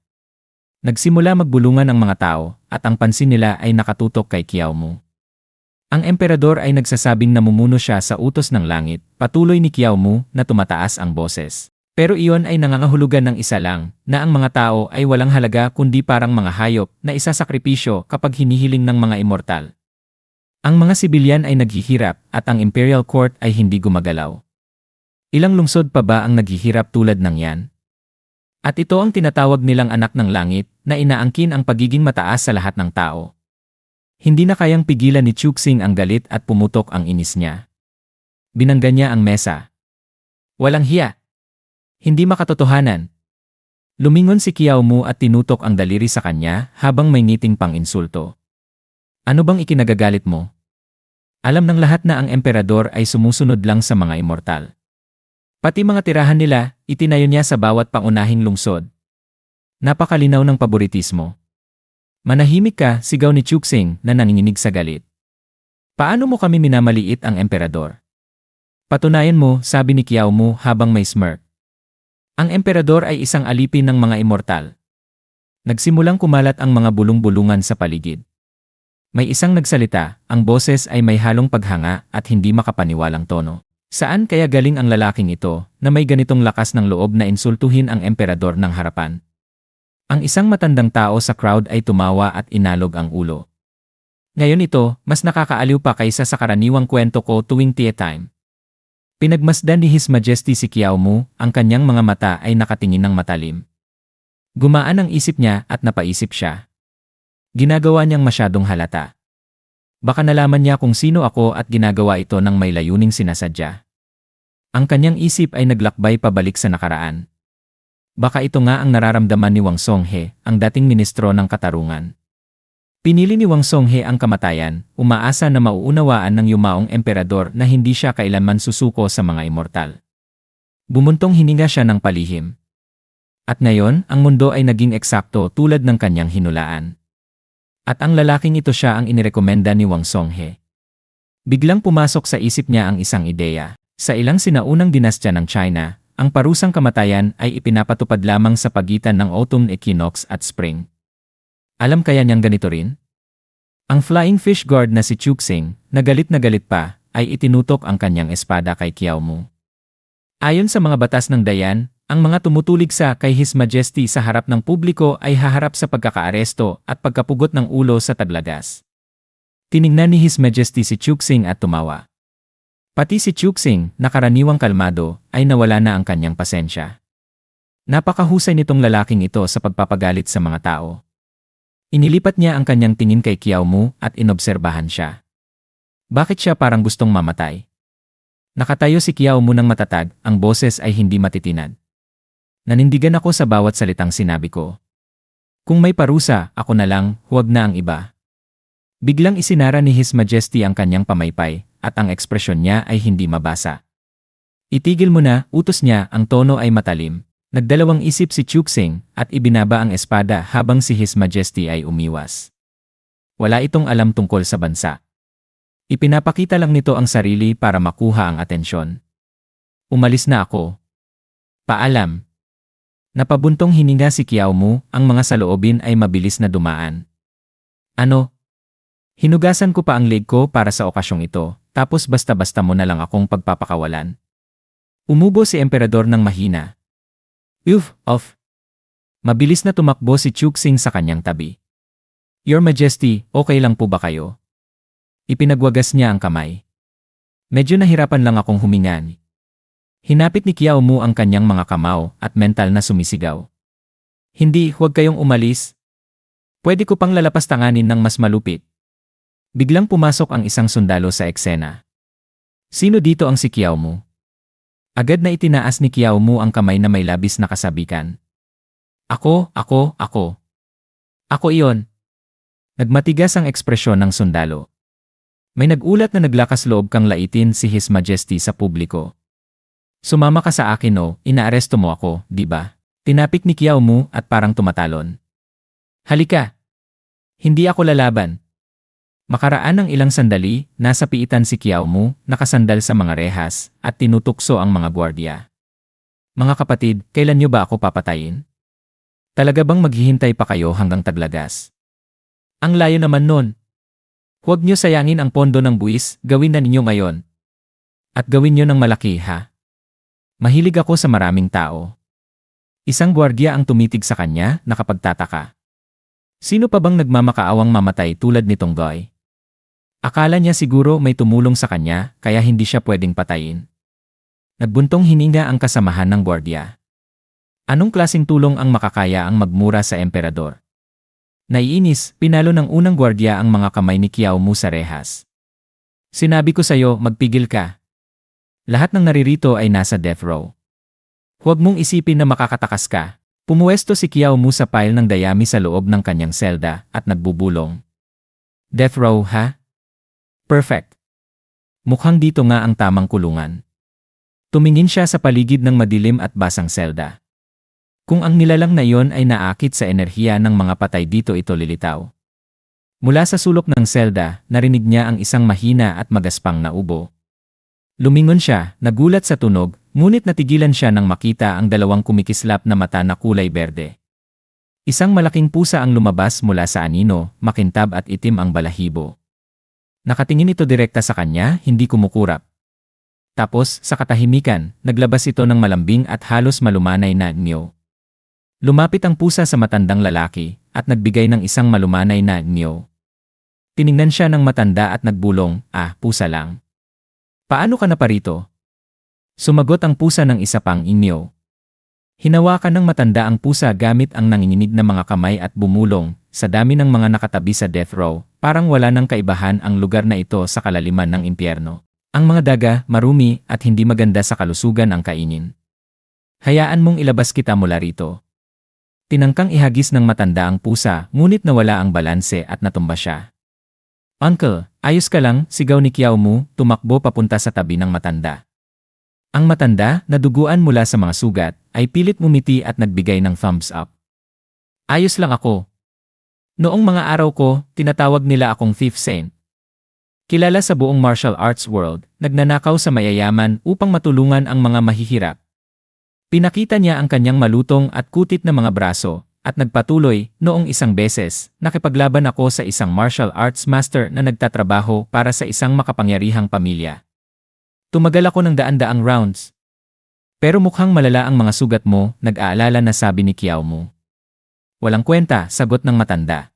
Speaker 1: Nagsimula magbulungan ang mga tao at ang pansin nila ay nakatutok kay Kiao Mu. Ang emperador ay nagsasabing namumuno siya sa utos ng langit, patuloy ni Kiao Mu na tumataas ang boses. Pero iyon ay nangangahulugan ng isa lang, na ang mga tao ay walang halaga kundi parang mga hayop na isasakripisyo kapag hinihiling ng mga immortal. Ang mga sibilyan ay naghihirap at ang Imperial Court ay hindi gumagalaw. Ilang lungsod pa ba ang naghihirap tulad ng yan? At ito ang tinatawag nilang anak ng langit na inaangkin ang pagiging mataas sa lahat ng tao. Hindi na kayang pigilan ni Chuxing ang galit at pumutok ang inis niya. Binangga niya ang mesa. Walang hiya. Hindi makatotohanan. Lumingon si Kiao Mu at tinutok ang daliri sa kanya habang may ngiting pang-insulto. Ano bang ikinagagalit mo? Alam ng lahat na ang emperador ay sumusunod lang sa mga immortal. Pati mga tirahan nila, itinayo niya sa bawat pangunahing lungsod. Napakalinaw ng paboritismo. Manahimik ka, sigaw ni Chuxing na nanginginig sa galit. Paano mo kami minamaliit ang emperador? Patunayan mo, sabi ni Qiao Mu habang may smirk. Ang emperador ay isang alipin ng mga immortal. Nagsimulang kumalat ang mga bulong-bulungan sa paligid. May isang nagsalita, ang boses ay may halong paghanga at hindi makapaniwalang tono. Saan kaya galing ang lalaking ito na may ganitong lakas ng loob na insultuhin ang emperador ng harapan? Ang isang matandang tao sa crowd ay tumawa at inalog ang ulo. Ngayon ito, mas nakakaaliw pa kaysa sa karaniwang kwento ko tuwing tea time. Pinagmasdan ni His Majesty si Qiao Mu, ang kanyang mga mata ay nakatingin ng matalim. Gumaan ang isip niya at napaisip siya. Ginagawa niyang masyadong halata. Baka nalaman niya kung sino ako at ginagawa ito ng may layuning sinasadya. Ang kanyang isip ay naglakbay pabalik sa nakaraan. Baka ito nga ang nararamdaman ni Wang Songhe, ang dating ministro ng katarungan. Pinili ni Wang Songhe ang kamatayan, umaasa na mauunawaan ng yumaong emperador na hindi siya kailanman susuko sa mga immortal. Bumuntong hininga siya ng palihim. At ngayon, ang mundo ay naging eksakto tulad ng kanyang hinulaan. At ang lalaking ito siya ang inirekomenda ni Wang Songhe. Biglang pumasok sa isip niya ang isang ideya. Sa ilang sinaunang dinastya ng China, ang parusang kamatayan ay ipinapatupad lamang sa pagitan ng autumn equinox at spring. Alam kaya niyang ganito rin? Ang flying fish guard na si Chuxing, na galit pa, ay itinutok ang kanyang espada kay Qiao Mu. Ayon sa mga batas ng Dayan, ang mga tumutulig sa kay His Majesty sa harap ng publiko ay haharap sa pagkakaaresto at pagkapugot ng ulo sa taglagas. Tiningnan ni His Majesty si Chuxing at tumawa. Pati si Chuxing, na karaniwang kalmado, ay nawala na ang kanyang pasensya. Napakahusay nitong lalaking ito sa pagpapagalit sa mga tao. Inilipat niya ang kanyang tingin kay Qiao Mu at inobserbahan siya. Bakit siya parang gustong mamatay? Nakatayo si Qiao Mu ng matatag, ang boses ay hindi matitinad. Nanindigan ako sa bawat salitang sinabi ko. Kung may parusa, ako na lang, huwag na ang iba. Biglang isinara ni His Majesty ang kanyang pamaypay, at ang ekspresyon niya ay hindi mabasa. Itigil mo na, utos niya, ang tono ay matalim. Nagdalawang isip si Chuxing at ibinaba ang espada habang si His Majesty ay umiwas. Wala itong alam tungkol sa bansa. Ipinapakita lang nito ang sarili para makuha ang atensyon. Umalis na ako. Paalam. Napabuntong hininga si Qiao Mu, ang mga saloobin ay mabilis na dumaan. Ano? Hinugasan ko pa ang leg ko para sa okasyong ito, tapos basta-basta mo na lang akong pagpapakawalan. Umubo si emperador ng mahina. Off. Mabilis na tumakbo si Chuxing sa kanyang tabi. Your Majesty, okay lang po ba kayo? Ipinagwagas niya ang kamay. Medyo nahirapan lang akong huminga. Hinapit ni Qiao Mu ang kanyang mga kamao at mental na sumisigaw. Hindi, huwag kayong umalis. Pwede ko pang lalapastanganin ng mas malupit. Biglang pumasok ang isang sundalo sa eksena. Sino dito ang si Qiao Mu? Agad na itinaas ni Qiao Mu ang kamay na may labis na kasabikan. Ako. Ako iyon. Nagmatigas ang ekspresyon ng sundalo. May nagulat na naglakas loob kang laitin si His Majesty sa publiko. Sumama ka sa akin o, inaaresto mo ako, di ba? Tinapik ni Qiao Mu at parang tumatalon. Halika. Hindi ako lalaban. Makaraan ng ilang sandali, nasa piitan si Qiao Mu, nakasandal sa mga rehas, at tinutukso ang mga gwardiya. Mga kapatid, kailan niyo ba ako papatayin? Talaga bang maghihintay pa kayo hanggang taglagas? Ang layo naman nun. Huwag niyo sayangin ang pondo ng buwis, gawin na ninyo ngayon. At gawin niyo ng malaki ha. Mahilig ako sa maraming tao. Isang gwardiya ang tumitig sa kanya, nakapagtataka. Sino pa bang nagmamakaawang mamatay tulad nitong Goy? Akala niya siguro may tumulong sa kanya, kaya hindi siya pwedeng patayin. Nagbuntong hininga ang kasamahan ng gwardiya. Anong klaseng tulong ang makakaya ang magmura sa emperador? Naiinis, pinalo ng unang gwardiya ang mga kamay ni Qiao Mu sa rehas. Sinabi ko sa'yo, magpigil ka. Lahat ng naririto ay nasa death row. Huwag mong isipin na makakatakas ka. Pumuwesto si Qiao Mu sa pile ng dayami sa loob ng kanyang selda at nagbubulong. Death row ha? Perfect. Mukhang dito nga ang tamang kulungan. Tumingin siya sa paligid ng madilim at basang selda. Kung ang nilalang na iyon ay naakit sa enerhiya ng mga patay dito ito lilitaw. Mula sa sulok ng selda, narinig niya ang isang mahina at magaspang na ubo. Lumingon siya, nagulat sa tunog, ngunit natigilan siya nang makita ang dalawang kumikislap na mata na kulay berde. Isang malaking pusa ang lumabas mula sa anino, makintab at itim ang balahibo. Nakatingin ito direkta sa kanya, hindi kumukurap. Tapos, sa katahimikan, naglabas ito ng malambing at halos malumanay na nyo. Lumapit ang pusa sa matandang lalaki, at nagbigay ng isang malumanay na nyo. Tiningnan siya ng matanda at nagbulong, pusa lang. Paano ka na parito? Sumagot ang pusa ng isa pang inyo. Hinawakan ng matanda ang pusa gamit ang nanginginig na mga kamay at bumulong, sa dami ng mga nakatabi sa death row, parang wala nang kaibahan ang lugar na ito sa kalaliman ng impyerno. Ang mga daga, marumi at hindi maganda sa kalusugan ang kainin. Hayaan mong ilabas kita mula rito. Tinangkang ihagis ng matanda ang pusa, ngunit nawala ang balanse at natumba siya. Uncle, ayos ka lang, sigaw ni Kiao Mu, tumakbo papunta sa tabi ng matanda. Ang matanda, naduguan mula sa mga sugat, ay pilit ngumiti at nagbigay ng thumbs up. Ayos lang ako. Noong mga araw ko, tinatawag nila akong Thief Saint. Kilala sa buong martial arts world, nagnanakaw sa mayayaman upang matulungan ang mga mahihirap. Pinakita niya ang kanyang malutong at kutit na mga braso, at nagpatuloy, noong isang beses, nakipaglaban ako sa isang martial arts master na nagtatrabaho para sa isang makapangyarihang pamilya. Tumagal ako ng daan-daang rounds. Pero mukhang malala ang mga sugat mo, nag-aalala na sabi ni Kiao Mu. Walang kwenta, sagot ng matanda.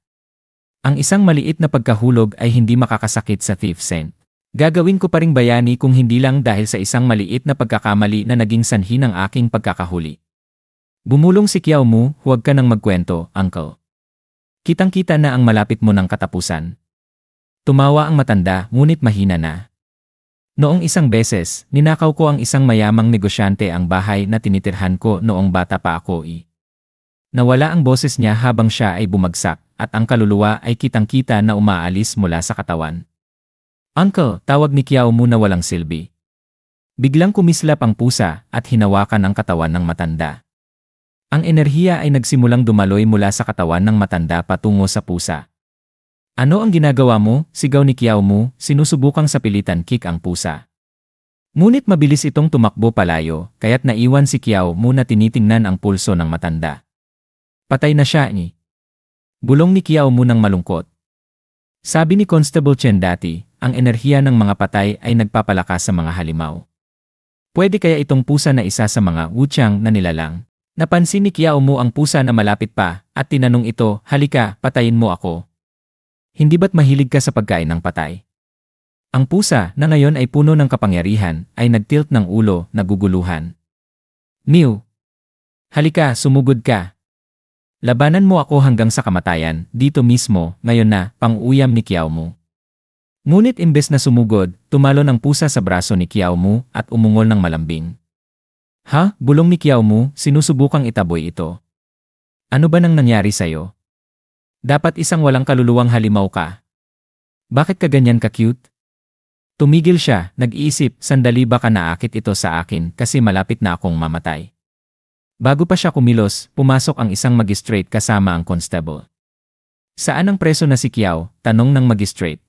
Speaker 1: Ang isang maliit na pagkahulog ay hindi makakasakit sa Thief Saint. Gagawin ko pa ring bayani kung hindi lang dahil sa isang maliit na pagkakamali na naging sanhi ng aking pagkakahuli. Bumulong si Kiao Mu, huwag ka nang magkwento, uncle. Kitang-kita na ang malapit mo ng katapusan. Tumawa ang matanda, ngunit mahina na. Noong isang beses, ninakaw ko ang isang mayamang negosyante ang bahay na tinitirhan ko noong bata pa ako. Nawala ang boses niya habang siya ay bumagsak, at ang kaluluwa ay kitang-kita na umaalis mula sa katawan. Uncle, tawag ni Kiao Mu na walang silbi. Biglang kumislap ang pusa at hinawakan ang katawan ng matanda. Ang enerhiya ay nagsimulang dumaloy mula sa katawan ng matanda patungo sa pusa. Ano ang ginagawa mo? Sigaw ni Kiao Mu, sinusubukang sapilitan kick ang pusa. Ngunit mabilis itong tumakbo palayo, kaya't naiwan si Kiao Mu na tinitingnan ang pulso ng matanda. Patay na siya ni. Bulong ni Kiao Mu ng malungkot. Sabi ni Constable Chen dati, ang enerhiya ng mga patay ay nagpapalakas sa mga halimaw. Pwede kaya itong pusa na isa sa mga wuchang na nilalang? Napansin ni Kiao Mu ang pusa na malapit pa, at tinanong ito, halika, patayin mo ako. Hindi ba't mahilig ka sa pagkain ng patay? Ang pusa, na ngayon ay puno ng kapangyarihan, ay nagtilt ng ulo, naguguluhan. Mew! Halika, sumugod ka. Labanan mo ako hanggang sa kamatayan, dito mismo, ngayon na, pang-uyam ni Kiao Mu. Ngunit imbes na sumugod, tumalon ang pusa sa braso ni Kiao Mu at umungol ng malambing. Ha? Bulong ni Kiao Mu, sinusubukang itaboy ito. Ano ba nang nangyari sa'yo? Dapat isang walang kaluluwang halimaw ka. Bakit ka ganyan ka-cute? Tumigil siya, nag-iisip, sandali baka naakit ito sa akin kasi malapit na akong mamatay. Bago pa siya kumilos, pumasok ang isang magistrate kasama ang constable. Saan ang preso na si Kiao? Tanong ng magistrate.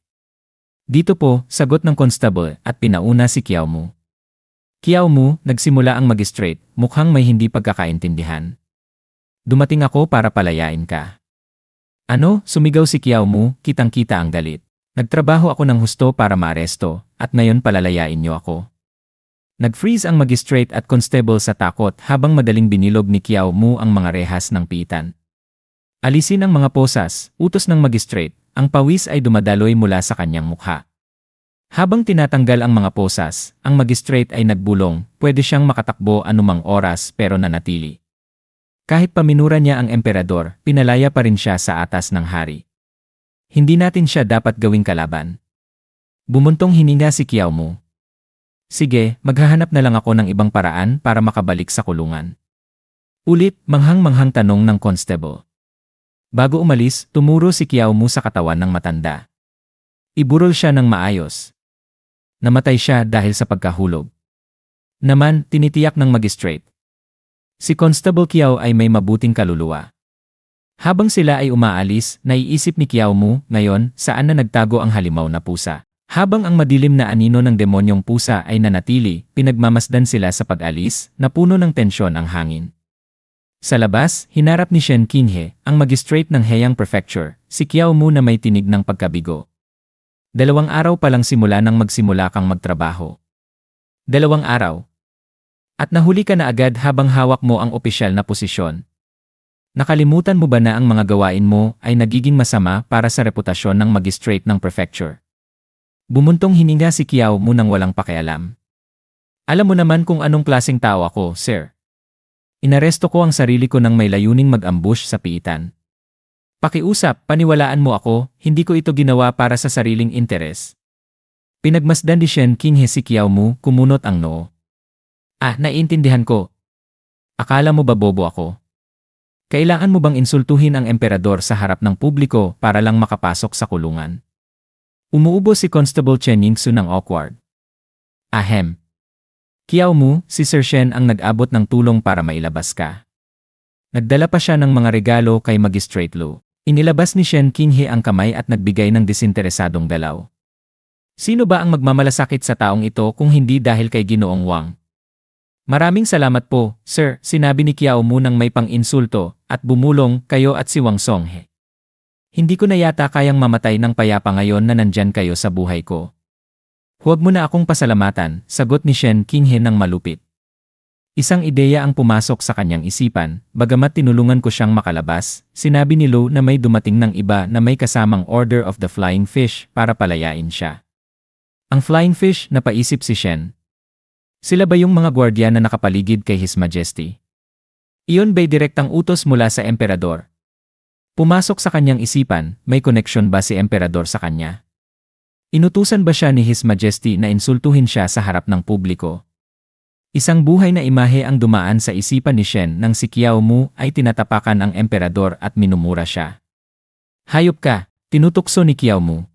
Speaker 1: Dito po, sagot ng constable at pinauna si Kiao Mu. Kiao Mu, nagsimula ang magistrate, mukhang may hindi pagkakaintindihan. Dumating ako para palayain ka. Ano? Sumigaw si Kiao Mu, kitang-kita ang galit. Nagtrabaho ako ng husto para maaresto, at ngayon palalayain niyo ako. Nag-freeze ang magistrate at constable sa takot habang madaling binilog ni Kiao Mu ang mga rehas ng piitan. Alisin ang mga posas, utos ng magistrate, ang pawis ay dumadaloy mula sa kanyang mukha. Habang tinatanggal ang mga posas, ang magistrate ay nagbulong, pwede siyang makatakbo anumang oras pero nanatili. Kahit paminura niya ang emperador, pinalaya pa rin siya sa atas ng hari. Hindi natin siya dapat gawing kalaban. Bumuntong hininga si Kiao Mu. Sige, maghahanap na lang ako ng ibang paraan para makabalik sa kulungan. Ulit, manghang-manghang tanong ng constable. Bago umalis, tumuro si Kiao Mu sa katawan ng matanda. Iburol siya ng maayos. Namatay siya dahil sa pagkahulog. Naman, tinitiyak ng magistrate. Si Constable Kiao ay may mabuting kaluluwa. Habang sila ay umaalis, naiisip ni Kiao Mu, ngayon, saan na nagtago ang halimaw na pusa. Habang ang madilim na anino ng demonyong pusa ay nanatili, pinagmamasdan sila sa pag-alis, na puno ng tensyon ang hangin. Sa labas, hinarap ni Shen Qinghe, ang magistrate ng Heyang Prefecture, si Qiao Mu na may tinig ng pagkabigo. 2 araw pa lang simula nang magsimula kang magtrabaho. 2 araw. At nahuli ka na agad habang hawak mo ang opisyal na posisyon. Nakalimutan mo ba na ang mga gawain mo ay nagiging masama para sa reputasyon ng magistrate ng prefecture? Bumuntong hininga si Qiao Mu nang walang pakialam. Alam mo naman kung anong klaseng tao ako, sir. Inaresto ko ang sarili ko nang may layuning mag-ambush sa piitan. Pakiusap, paniwalaan mo ako, hindi ko ito ginawa para sa sariling interes. Pinagmasdan ni Shen Qinghe si Qiao Mu, kumunot ang noo. Naiintindihan ko. Akala mo ba bobo ako? Kailangan mo bang insultuhin ang emperador sa harap ng publiko para lang makapasok sa kulungan? Umuubo si Constable Chen Yingsu ng awkward. Ahem. Qiao Mu, si Sir Shen ang nag-abot ng tulong para mailabas ka. Nagdala pa siya ng mga regalo kay Magistrate Lu. Inilabas ni Shen Qinghe ang kamay at nagbigay ng disinteresadong galaw. Sino ba ang magmamalasakit sa taong ito kung hindi dahil kay Ginoong Wang? Maraming salamat po, sir, sinabi ni Qiao Mu nang may pang-insulto, at bumulong kayo at si Wang Songhe. Hindi ko na yata kayang mamatay ng payapa ngayon na nandyan kayo sa buhay ko. Huwag mo na akong pasalamatan, sagot ni Shen Qinghe ng malupit. Isang ideya ang pumasok sa kanyang isipan, bagamat tinulungan ko siyang makalabas, sinabi ni Lu na may dumating ng iba na may kasamang Order of the Flying Fish para palayain siya. Ang Flying Fish, napaisip si Shen. Sila ba yung mga gwardya na nakapaligid kay His Majesty? Iyon ba'y direktang utos mula sa emperador? Pumasok sa kanyang isipan, may koneksyon ba si emperador sa kanya? Inutusan ba siya ni His Majesty na insultuhin siya sa harap ng publiko? Isang buhay na imahe ang dumaan sa isipan ni Shen nang si Qiao Mu ay tinatapakan ang emperador at minumura siya. Hayop ka, tinutukso ni Qiao Mu.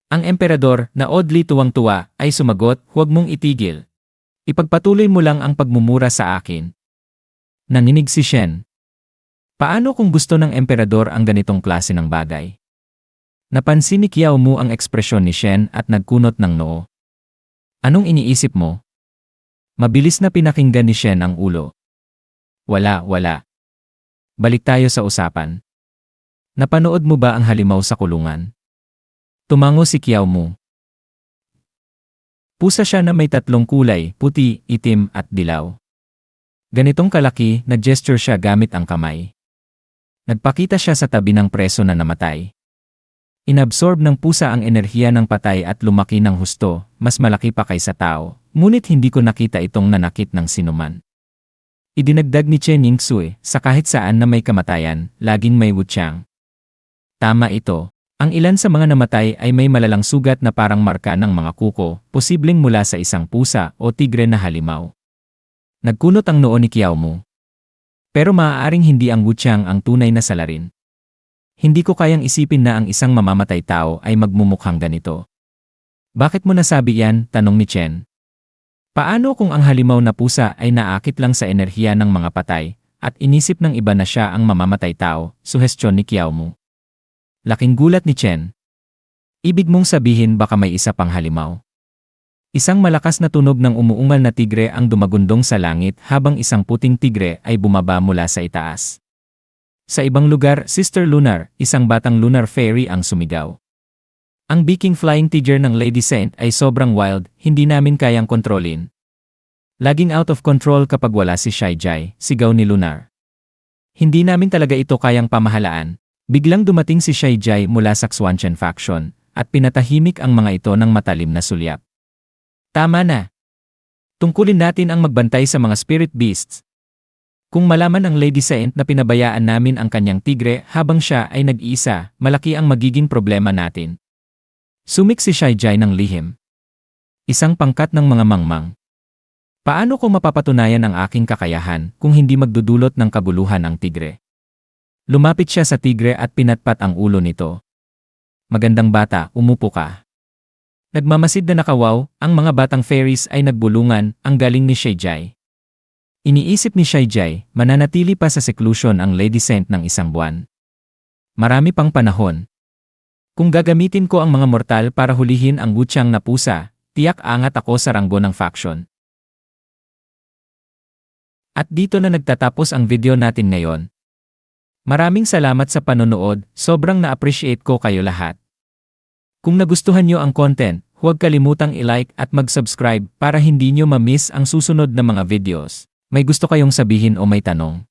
Speaker 1: Ang emperador, na oddly tuwang-tuwa, ay sumagot, huwag mong itigil. Ipagpatuloy mo lang ang pagmumura sa akin. Nanginig si Shen. Paano kung gusto ng emperador ang ganitong klase ng bagay? Napansin ni Qiao Mu ang ekspresyon ni Shen at nagkunot ng noo. Anong iniisip mo? Mabilis na pinakinggan ni Shen ang ulo. Wala. Balik tayo sa usapan. Napanood mo ba ang halimaw sa kulungan? Tumango si Qiao Mu. Pusa siya na may 3 kulay, puti, itim at dilaw. Ganitong kalaki, nag-gesture siya gamit ang kamay. Nagpakita siya sa tabi ng preso na namatay. Inabsorb ng pusa ang enerhiya ng patay at lumaki ng husto, mas malaki pa kaysa tao, ngunit hindi ko nakita itong nanakit ng sinuman. Idinagdag ni Chen Yingsu, sa kahit saan na may kamatayan, laging may wutyang. Tama ito. Ang ilan sa mga namatay ay may malalang sugat na parang marka ng mga kuko, posibleng mula sa isang pusa o tigre na halimaw. Nagkunot ang noo ni Qiao Mu. Pero maaaring hindi ang wutyang ang tunay na salarin. Hindi ko kayang isipin na ang isang mamamatay tao ay magmumukhang ganito. Bakit mo nasabi yan? Tanong ni Chen. Paano kung ang halimaw na pusa ay naakit lang sa enerhiya ng mga patay, at inisip ng iba na siya ang mamamatay tao? Suhestyon ni Qiao Mu. Laking gulat ni Chen. Ibig mong sabihin baka may isa pang halimaw? Isang malakas na tunog ng umuungal na tigre ang dumagundong sa langit habang isang puting tigre ay bumaba mula sa itaas. Sa ibang lugar, Sister Lunar, isang batang lunar fairy ang sumigaw. Ang beaking flying tigre ng Lady Saint ay sobrang wild, hindi namin kayang kontrolin. Laging out of control kapag wala si Shy Jai, sigaw ni Lunar. Hindi namin talaga ito kayang pamahalaan. Biglang dumating si Shy Jai mula sa Xuanchen faction, at pinatahimik ang mga ito ng matalim na sulyap. Tama na. Tungkulin natin ang magbantay sa mga spirit beasts. Kung malaman ang Lady Saint na pinabayaan namin ang kanyang tigre habang siya ay nag-iisa, malaki ang magiging problema natin. Sumik si Shy Jai ng lihim. Isang pangkat ng mga mangmang. Paano ko mapapatunayan ang aking kakayahan kung hindi magdudulot ng kabuluhan ang tigre? Lumapit siya sa tigre at pinatpat ang ulo nito. Magandang bata, umupo ka. Nagmamasid na nakawaw, ang mga batang fairies ay nagbulungan, ang galing ni Shy Jai. Iniisip ni Shy Jai, mananatili pa sa seclusion ang Lady Saint ng 1 buwan. Marami pang panahon. Kung gagamitin ko ang mga mortal para hulihin ang Wuchang na pusa, tiyak angat ako sa ranggo ng faction. At dito na nagtatapos ang video natin ngayon. Maraming salamat sa panonood, sobrang na-appreciate ko kayo lahat. Kung nagustuhan nyo ang content, huwag kalimutang i-like at mag-subscribe para hindi nyo ma-miss ang susunod na mga videos. May gusto kayong sabihin o may tanong?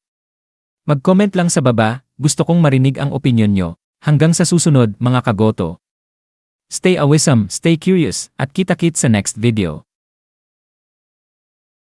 Speaker 1: Mag-comment lang sa baba, gusto kong marinig ang opinyon nyo. Hanggang sa susunod mga kagoto. Stay awesome, stay curious, at kita-kits sa next video.